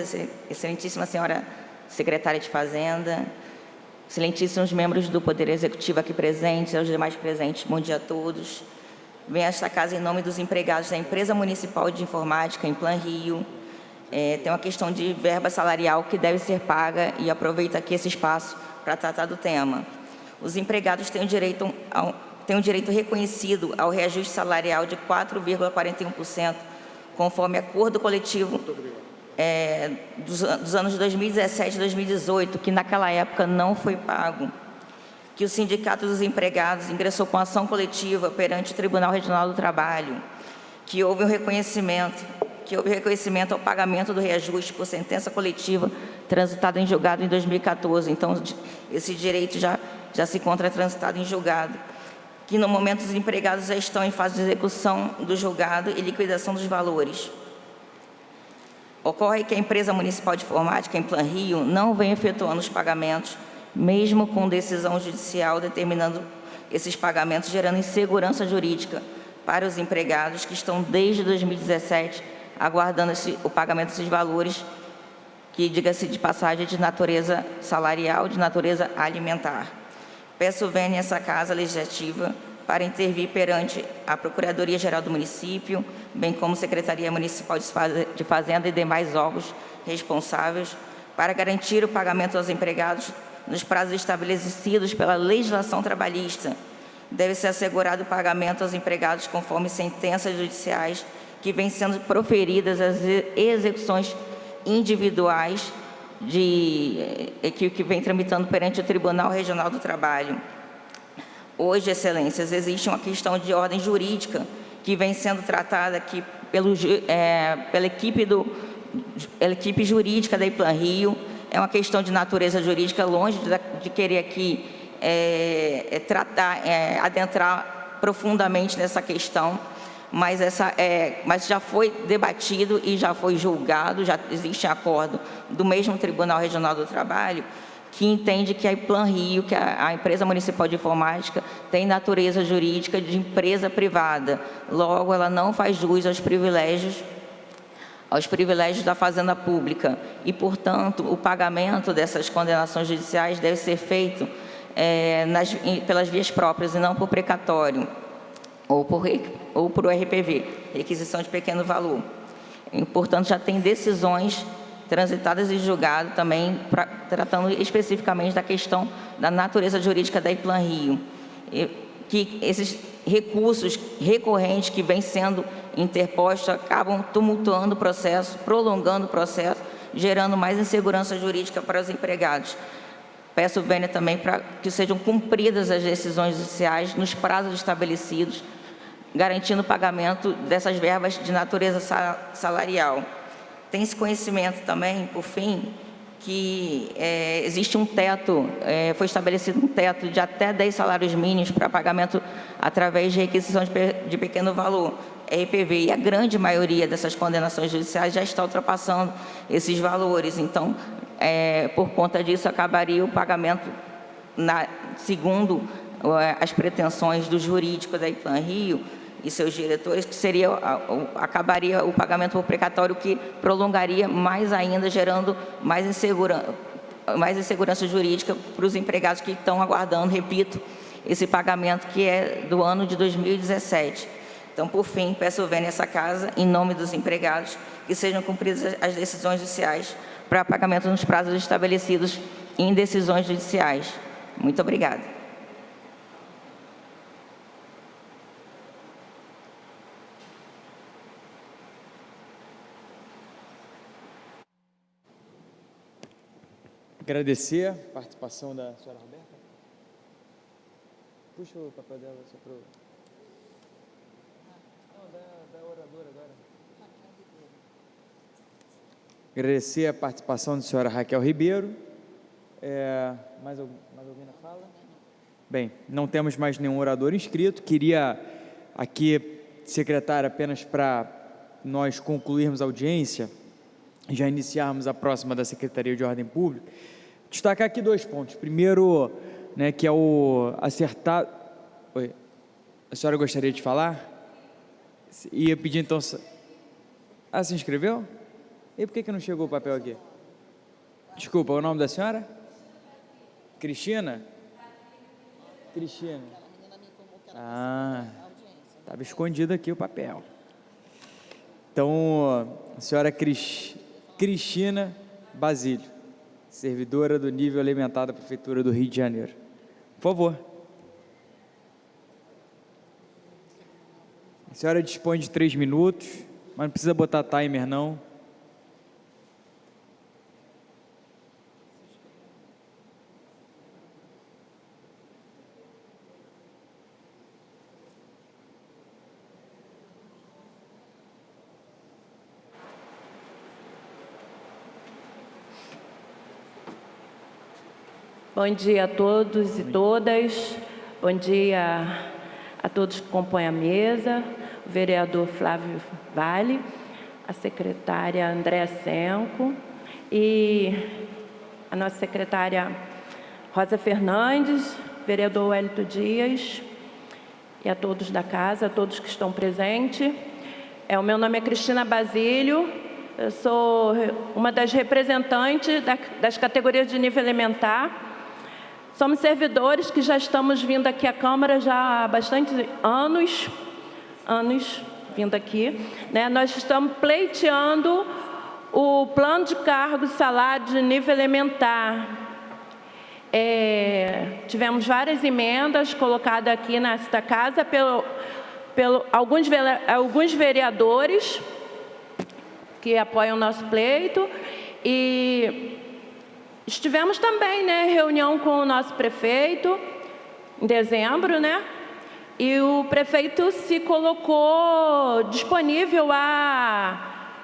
excelentíssima senhora secretária de Fazenda, excelentíssimos membros do Poder Executivo aqui presentes, aos demais presentes, bom dia a todos. Venho a esta casa em nome dos empregados da Empresa Municipal de Informática, em Plan Rio. Tem uma questão de verba salarial que deve ser paga e aproveito aqui esse espaço para tratar do tema. Os empregados têm o direito reconhecido ao reajuste salarial de 4,41%, conforme acordo coletivo dos anos 2017 e 2018, que naquela época não foi pago, que o Sindicato dos Empregados ingressou com ação coletiva perante o Tribunal Regional do Trabalho, que houve reconhecimento ao pagamento do reajuste por sentença coletiva transitada em julgado em 2014. Então, esse direito já se encontra transitado em julgado, que no momento os empregados já estão em fase de execução do julgado e liquidação dos valores. Ocorre que a Empresa Municipal de Informática, em Plan Rio, não vem efetuando os pagamentos, mesmo com decisão judicial determinando esses pagamentos, gerando insegurança jurídica para os empregados que estão desde 2017 aguardando o pagamento desses valores, que, diga-se de passagem, de natureza salarial, de natureza alimentar. Peço vênia essa Casa Legislativa para intervir perante a Procuradoria-Geral do Município, bem como Secretaria Municipal de Fazenda e demais órgãos responsáveis, para garantir o pagamento aos empregados nos prazos estabelecidos pela legislação trabalhista. Deve ser assegurado o pagamento aos empregados conforme sentenças judiciais que vêm sendo proferidas as execuções individuais que vem tramitando perante o Tribunal Regional do Trabalho. Hoje, excelências, existe uma questão de ordem jurídica que vem sendo tratada aqui pela equipe jurídica da Plan Rio. É uma questão de natureza jurídica, longe de querer aqui adentrar profundamente nessa questão, mas já foi debatido e já foi julgado, já existe acordo do mesmo Tribunal Regional do Trabalho, que entende que a Plan Rio, que a Empresa Municipal de Informática, tem natureza jurídica de empresa privada. Logo, ela não faz jus aos privilégios da Fazenda Pública. E, portanto, o pagamento dessas condenações judiciais deve ser feito pelas vias próprias e não por precatório, ou por RPV, requisição de pequeno valor. E, portanto, já tem decisões transitadas e julgado também, tratando especificamente da questão da natureza jurídica da Plan Rio, que esses recursos recorrentes que vêm sendo interpostos acabam tumultuando o processo, prolongando o processo, gerando mais insegurança jurídica para os empregados. Peço vênia também para que sejam cumpridas as decisões judiciais nos prazos estabelecidos, garantindo o pagamento dessas verbas de natureza salarial. Tem-se conhecimento também, por fim, que existe um teto, foi estabelecido um teto de até 10 salários mínimos para pagamento através de requisição de pequeno valor, RPV, e a grande maioria dessas condenações judiciais já está ultrapassando esses valores. Então, por conta disso, acabaria o pagamento, segundo as pretensões do jurídico da Plan Rio e seus diretores, que acabaria o pagamento por precatório, que prolongaria mais ainda, gerando mais insegurança jurídica para os empregados que estão aguardando, repito, esse pagamento que é do ano de 2017. Então, por fim, peço vênia essa Casa, em nome dos empregados, que sejam cumpridas as decisões judiciais para pagamento nos prazos estabelecidos em decisões judiciais. Muito obrigada. Agradecer a participação da senhora Roberta. Puxa o papel dela só para Agradecer a participação da senhora Raquel Ribeiro. Mais alguém na fala? Bem, não temos mais nenhum orador inscrito. Queria aqui, secretária, apenas para nós concluirmos a audiência, já iniciarmos a próxima da Secretaria de Ordem Pública, destacar aqui 2 pontos. Primeiro, né, que é o acertar... Oi, a senhora gostaria de falar? Ia pedir então... se inscreveu? E por que não chegou o papel aqui? Desculpa, o nome da senhora? Cristina? Cristina. Estava escondido aqui o papel. Então, a senhora Cristina Basílio, servidora do nível elementar da Prefeitura do Rio de Janeiro. Por favor. A senhora dispõe de 3 minutos, mas não precisa botar timer, não. Bom dia a todos e todas, bom dia a todos que compõem a mesa, o vereador Flávio Vale, a secretária Andréa Senco e a nossa secretária Rosa Fernandes, vereador Wellington Dias e a todos da casa, a todos que estão presentes. O meu nome é Cristina Basílio, eu sou uma das representantes das categorias de nível elementar. Somos servidores que já estamos vindo aqui à Câmara já há bastante anos vindo aqui, né? Nós estamos pleiteando o plano de cargo e salário de nível elementar. Tivemos várias emendas colocadas aqui nesta casa pelo alguns vereadores que apoiam o nosso pleito e estivemos também, né, em reunião com o nosso prefeito, em dezembro, né? E o prefeito se colocou disponível a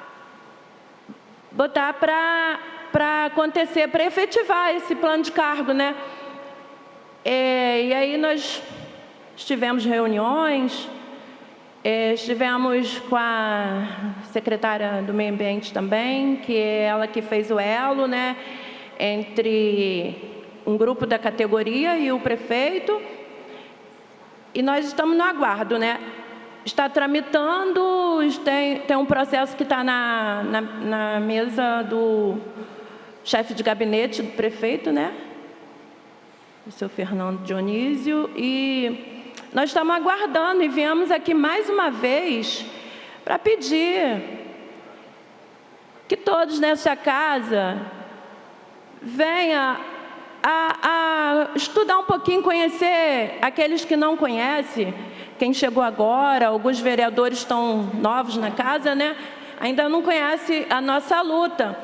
botar para acontecer, para efetivar esse plano de cargo, né? E aí nós tivemos reuniões, estivemos com a secretária do Meio Ambiente também, que é ela que fez o elo, né, entre um grupo da categoria e o prefeito, e nós estamos no aguardo, né? Está tramitando, tem um processo que está na mesa do chefe de gabinete do prefeito, né? O seu Fernando Dionísio, e nós estamos aguardando e viemos aqui mais uma vez para pedir que todos nessa casa venha a estudar um pouquinho, conhecer aqueles que não conhecem, quem chegou agora, alguns vereadores estão novos na casa, né? Ainda não conhece a nossa luta,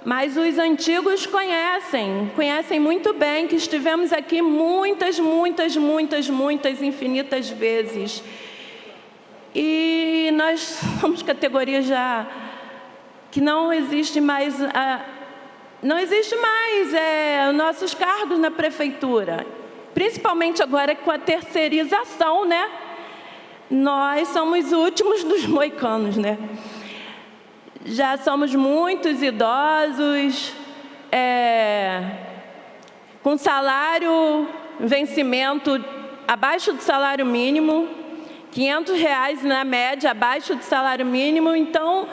mas os antigos conhecem muito bem, que estivemos aqui muitas, infinitas vezes. E nós somos categoria já que não existe mais nossos cargos na prefeitura, principalmente agora com a terceirização, né? Nós somos os últimos dos moicanos, né? Já somos muitos idosos, com salário, vencimento abaixo do salário mínimo, R$500 na média, abaixo do salário mínimo. Então,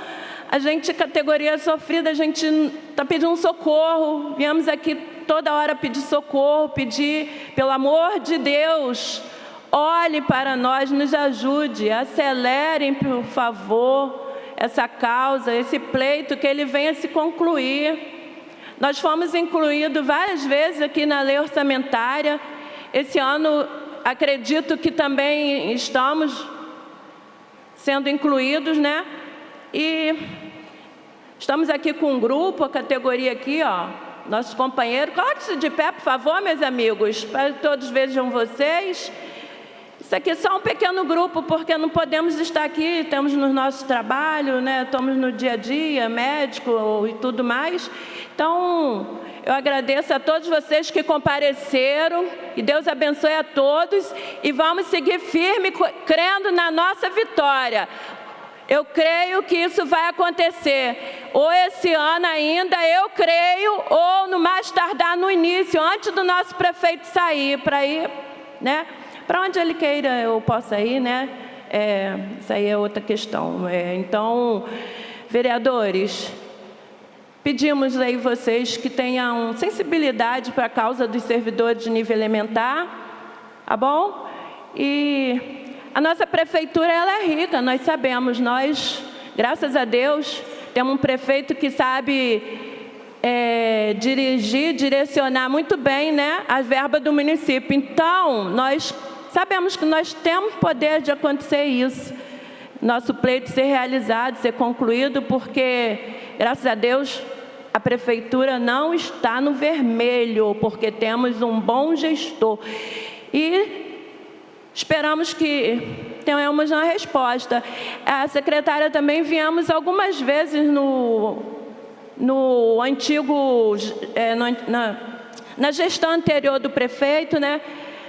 a gente, categoria sofrida, a gente está pedindo socorro, viemos aqui toda hora pedir socorro, pedir, pelo amor de Deus, olhe para nós, nos ajude, acelerem, por favor, essa causa, esse pleito, que ele venha se concluir. Nós fomos incluídos várias vezes aqui na lei orçamentária, esse ano acredito que também estamos sendo incluídos, né? E estamos aqui com um grupo, a categoria aqui, ó, nossos companheiros. Coloque-se de pé, por favor, meus amigos, para que todos vejam vocês. Isso aqui é só um pequeno grupo, porque não podemos estar aqui, estamos no nosso trabalho, né? Estamos no dia a dia, médico e tudo mais. Então, eu agradeço a todos vocês que compareceram, e Deus abençoe a todos, e vamos seguir firme, crendo na nossa vitória. Eu creio que isso vai acontecer, ou esse ano ainda, eu creio, ou no mais tardar no início, antes do nosso prefeito sair, para ir, né? Para onde ele queira eu possa ir, né? Isso aí é outra questão. Então, vereadores, pedimos aí vocês que tenham sensibilidade para a causa dos servidores de nível elementar, tá bom? E a nossa prefeitura, ela é rica, nós sabemos, nós, graças a Deus, temos um prefeito que sabe dirigir, direcionar muito bem, né, as verbas do município. Então, nós sabemos que nós temos poder de acontecer isso, nosso pleito ser realizado, ser concluído, porque, graças a Deus, a prefeitura não está no vermelho, porque temos um bom gestor. E esperamos que tenhamos uma resposta. A secretária também viemos algumas vezes no antigo, na gestão anterior do prefeito, né?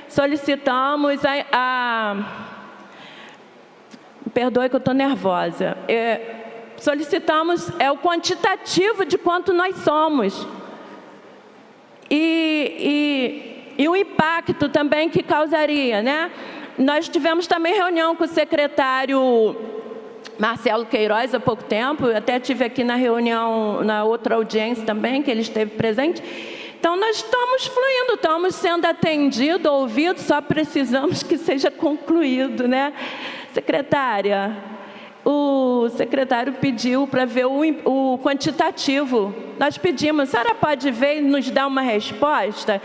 Solicitamos me perdoe que eu estou nervosa. Solicitamos o quantitativo de quanto nós somos. E o impacto também que causaria, né? Nós tivemos também reunião com o secretário Marcelo Queiroz há pouco tempo, eu até tive aqui na reunião, na outra audiência também, que ele esteve presente. Então, nós estamos fluindo, estamos sendo atendidos, ouvidos, só precisamos que seja concluído, né? Secretária, o secretário pediu para ver o quantitativo. Nós pedimos, a senhora pode ver e nos dar uma resposta?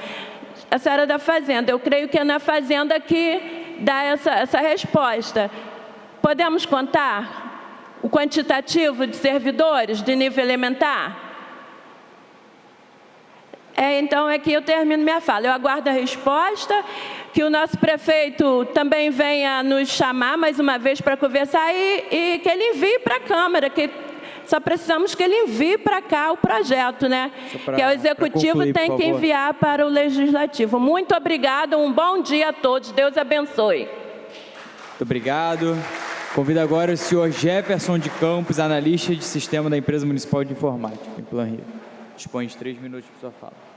A senhora da Fazenda, eu creio que é na Fazenda que dá essa resposta. Podemos contar o quantitativo de servidores de nível elementar? Então, aqui eu termino minha fala. Eu aguardo a resposta, que o nosso prefeito também venha nos chamar mais uma vez para conversar e que ele envie para a Câmara, que só precisamos que ele envie para cá o projeto, né? Que o Executivo concluir, tem que enviar para o Legislativo. Muito obrigada, um bom dia a todos. Deus abençoe. Muito obrigado. Convido agora o senhor Jefferson de Campos, analista de sistema da Empresa Municipal de Informática, em Plan Rio. Dispõe de 3 minutos para sua fala.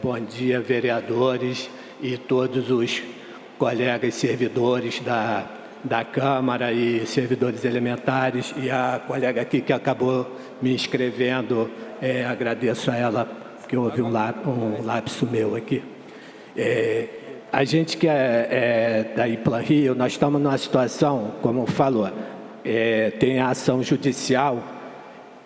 Bom dia, vereadores e todos os colegas servidores da Câmara e servidores elementares, e a colega aqui que acabou me inscrevendo, agradeço a ela, porque houve um lapso meu aqui. A gente que é da Plan Rio, nós estamos numa situação, como falou, tem a ação judicial,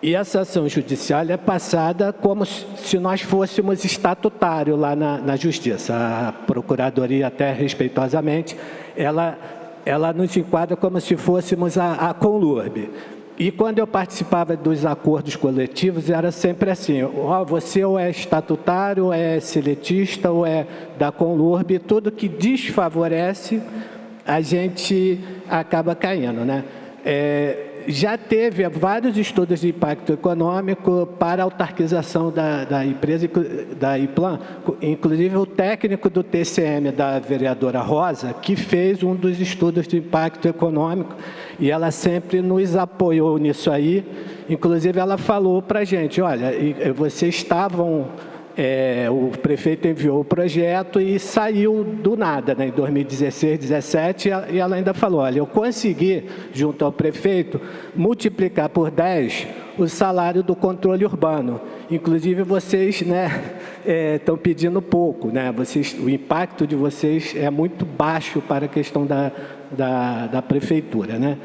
e essa ação judicial é passada como se nós fôssemos estatutário lá na Justiça. A Procuradoria, até respeitosamente, ela nos enquadra como se fôssemos a Conlurb. E quando eu participava dos acordos coletivos, era sempre assim, você ou é estatutário, ou é seletista, ou é da Conlurb, tudo que desfavorece, a gente acaba caindo, né? Já teve vários estudos de impacto econômico para a autarquização da empresa, da IPLAN, inclusive o técnico do TCM, da vereadora Rosa, que fez um dos estudos de impacto econômico, e ela sempre nos apoiou nisso aí. Inclusive, ela falou para a gente, olha, vocês estavam... o prefeito enviou o projeto e saiu do nada, né, em 2016, 2017, e ela ainda falou, olha, eu consegui, junto ao prefeito, multiplicar por 10 o salário do controle urbano. Inclusive, vocês, né, estão pedindo pouco, né, o impacto de vocês é muito baixo para a questão da prefeitura, né?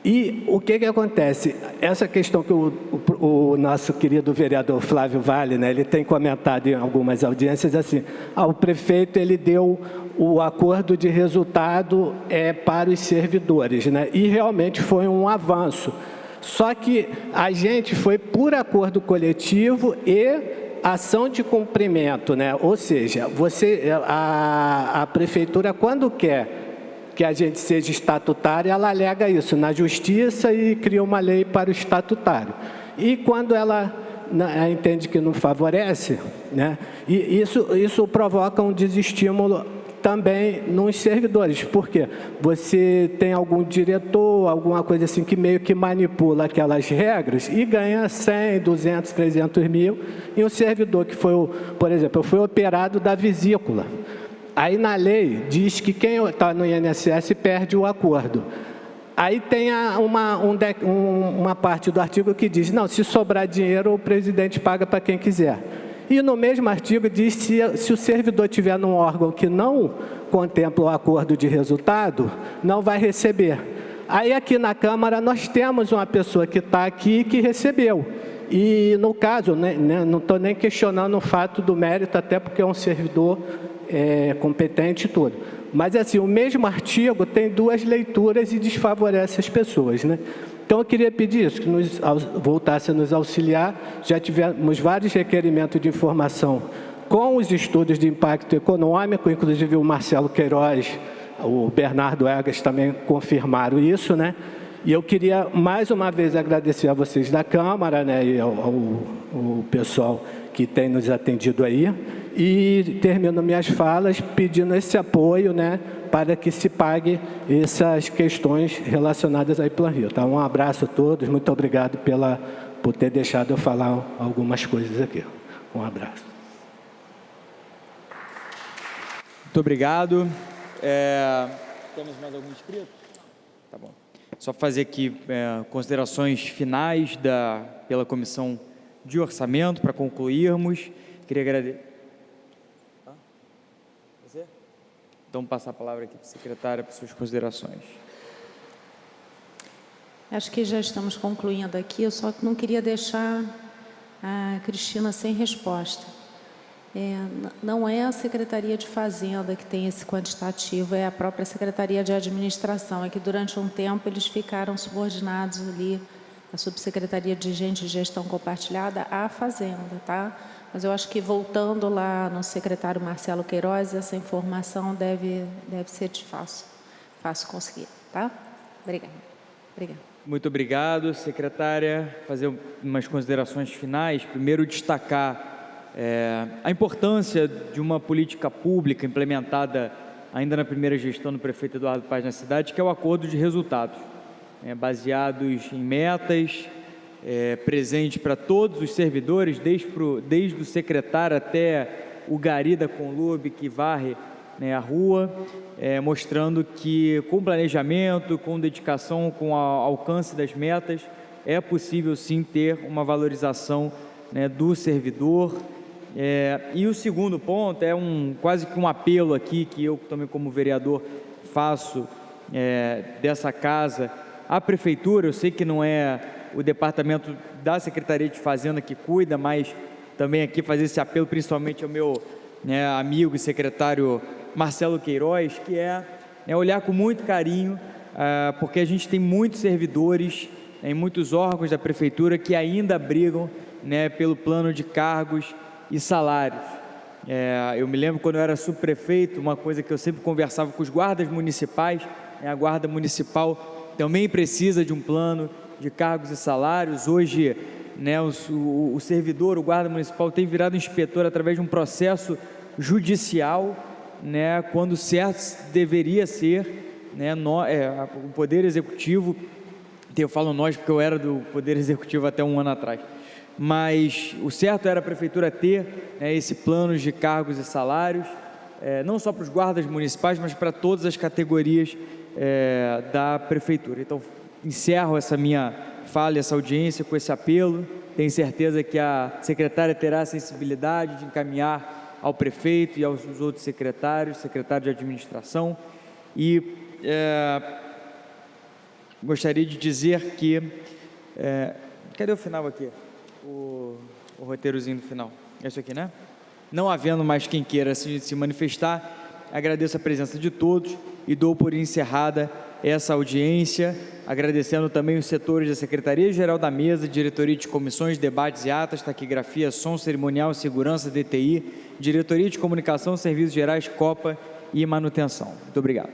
E o que acontece? Essa questão que o nosso querido vereador Flávio Vale, né, ele tem comentado em algumas audiências assim, o prefeito ele deu o acordo de resultado para os servidores, né, e realmente foi um avanço. Só que a gente foi por acordo coletivo e ação de cumprimento, né? Ou seja, a prefeitura, quando quer que a gente seja estatutária, ela alega isso na justiça e cria uma lei para o estatutário. E quando ela entende que não favorece, né? E isso provoca um desestímulo também nos servidores, porque você tem algum diretor, alguma coisa assim que meio que manipula aquelas regras e ganha 100, 200, 300 mil, e um servidor que foi, por exemplo, eu fui operado da vesícula. Aí na lei diz que quem está no INSS perde o acordo. Aí tem uma parte do artigo que diz, não, se sobrar dinheiro o presidente paga para quem quiser. E no mesmo artigo diz se o servidor estiver num órgão que não contempla o acordo de resultado, não vai receber. Aí aqui na Câmara nós temos uma pessoa que está aqui que recebeu. E no caso, né, não estou nem questionando o fato do mérito, até porque é um servidor competente e tudo. Mas assim, o mesmo artigo tem duas leituras e desfavorece as pessoas, né? Então, eu queria pedir isso, que voltasse a nos auxiliar. Já tivemos vários requerimentos de informação com os estudos de impacto econômico, inclusive o Marcelo Queiroz, o Bernardo Egas também confirmaram isso, né? E eu queria, mais uma vez, agradecer a vocês da Câmara, né, e ao pessoal que tem nos atendido aí. E termino minhas falas pedindo esse apoio, né, para que se pague essas questões relacionadas ao Plan Rio. Tá? Um abraço a todos, muito obrigado por ter deixado eu falar algumas coisas aqui. Um abraço. Muito obrigado. Temos mais algum inscrito? Tá bom. Só fazer aqui considerações finais pela Comissão de Orçamento, para concluirmos. Queria agradecer. Você? Então, passar a palavra aqui para a secretária para suas considerações. Acho que já estamos concluindo aqui, eu só não queria deixar a Cristina sem resposta. Não é a Secretaria de Fazenda que tem esse quantitativo, é a própria Secretaria de Administração. É que durante um tempo eles ficaram subordinados ali, a Subsecretaria de Gestão Compartilhada, à Fazenda, tá? Mas eu acho que voltando lá no secretário Marcelo Queiroz, essa informação deve ser de fácil conseguir, tá? Obrigada. Muito obrigado, secretária. Fazer umas considerações finais. Primeiro, destacar a importância de uma política pública implementada ainda na primeira gestão do prefeito Eduardo Paz na cidade, que é o acordo de resultados, baseados em metas, presente para todos os servidores, desde o secretário até o gari da Conlub que varre, né, a rua, mostrando que com planejamento, com dedicação, com o alcance das metas, é possível sim ter uma valorização, né, do servidor. E o segundo ponto é quase que um apelo aqui, que eu também como vereador faço dessa casa à prefeitura. Eu sei que não é o departamento da Secretaria de Fazenda que cuida, mas também aqui fazer esse apelo principalmente ao meu, né, amigo e secretário Marcelo Queiroz, que é olhar com muito carinho, porque a gente tem muitos servidores em muitos órgãos da prefeitura que ainda brigam, né, pelo plano de cargos e salários. Eu me lembro quando eu era subprefeito, uma coisa que eu sempre conversava com os guardas municipais, a guarda municipal também precisa de um plano de cargos e salários. Hoje, né, o servidor, o guarda municipal tem virado inspetor através de um processo judicial, né, quando certo deveria ser, né, o Poder Executivo, eu falo nós porque eu era do Poder Executivo até um ano atrás, mas o certo era a prefeitura ter, né, esse plano de cargos e salários, não só para os guardas municipais, mas para todas as categorias da prefeitura. Então, encerro essa minha fala, essa audiência com esse apelo. Tenho certeza que a secretária terá a sensibilidade de encaminhar ao prefeito e aos outros secretário de administração. E gostaria de dizer que... cadê o final aqui? O roteirozinho do final. É isso aqui, né? Não havendo mais quem queira se manifestar, agradeço a presença de todos e dou por encerrada essa audiência, agradecendo também os setores da Secretaria-Geral da Mesa, Diretoria de Comissões, Debates e Atas, Taquigrafia, Som, Cerimonial, Segurança, DTI, Diretoria de Comunicação, Serviços Gerais, Copa e Manutenção. Muito obrigado.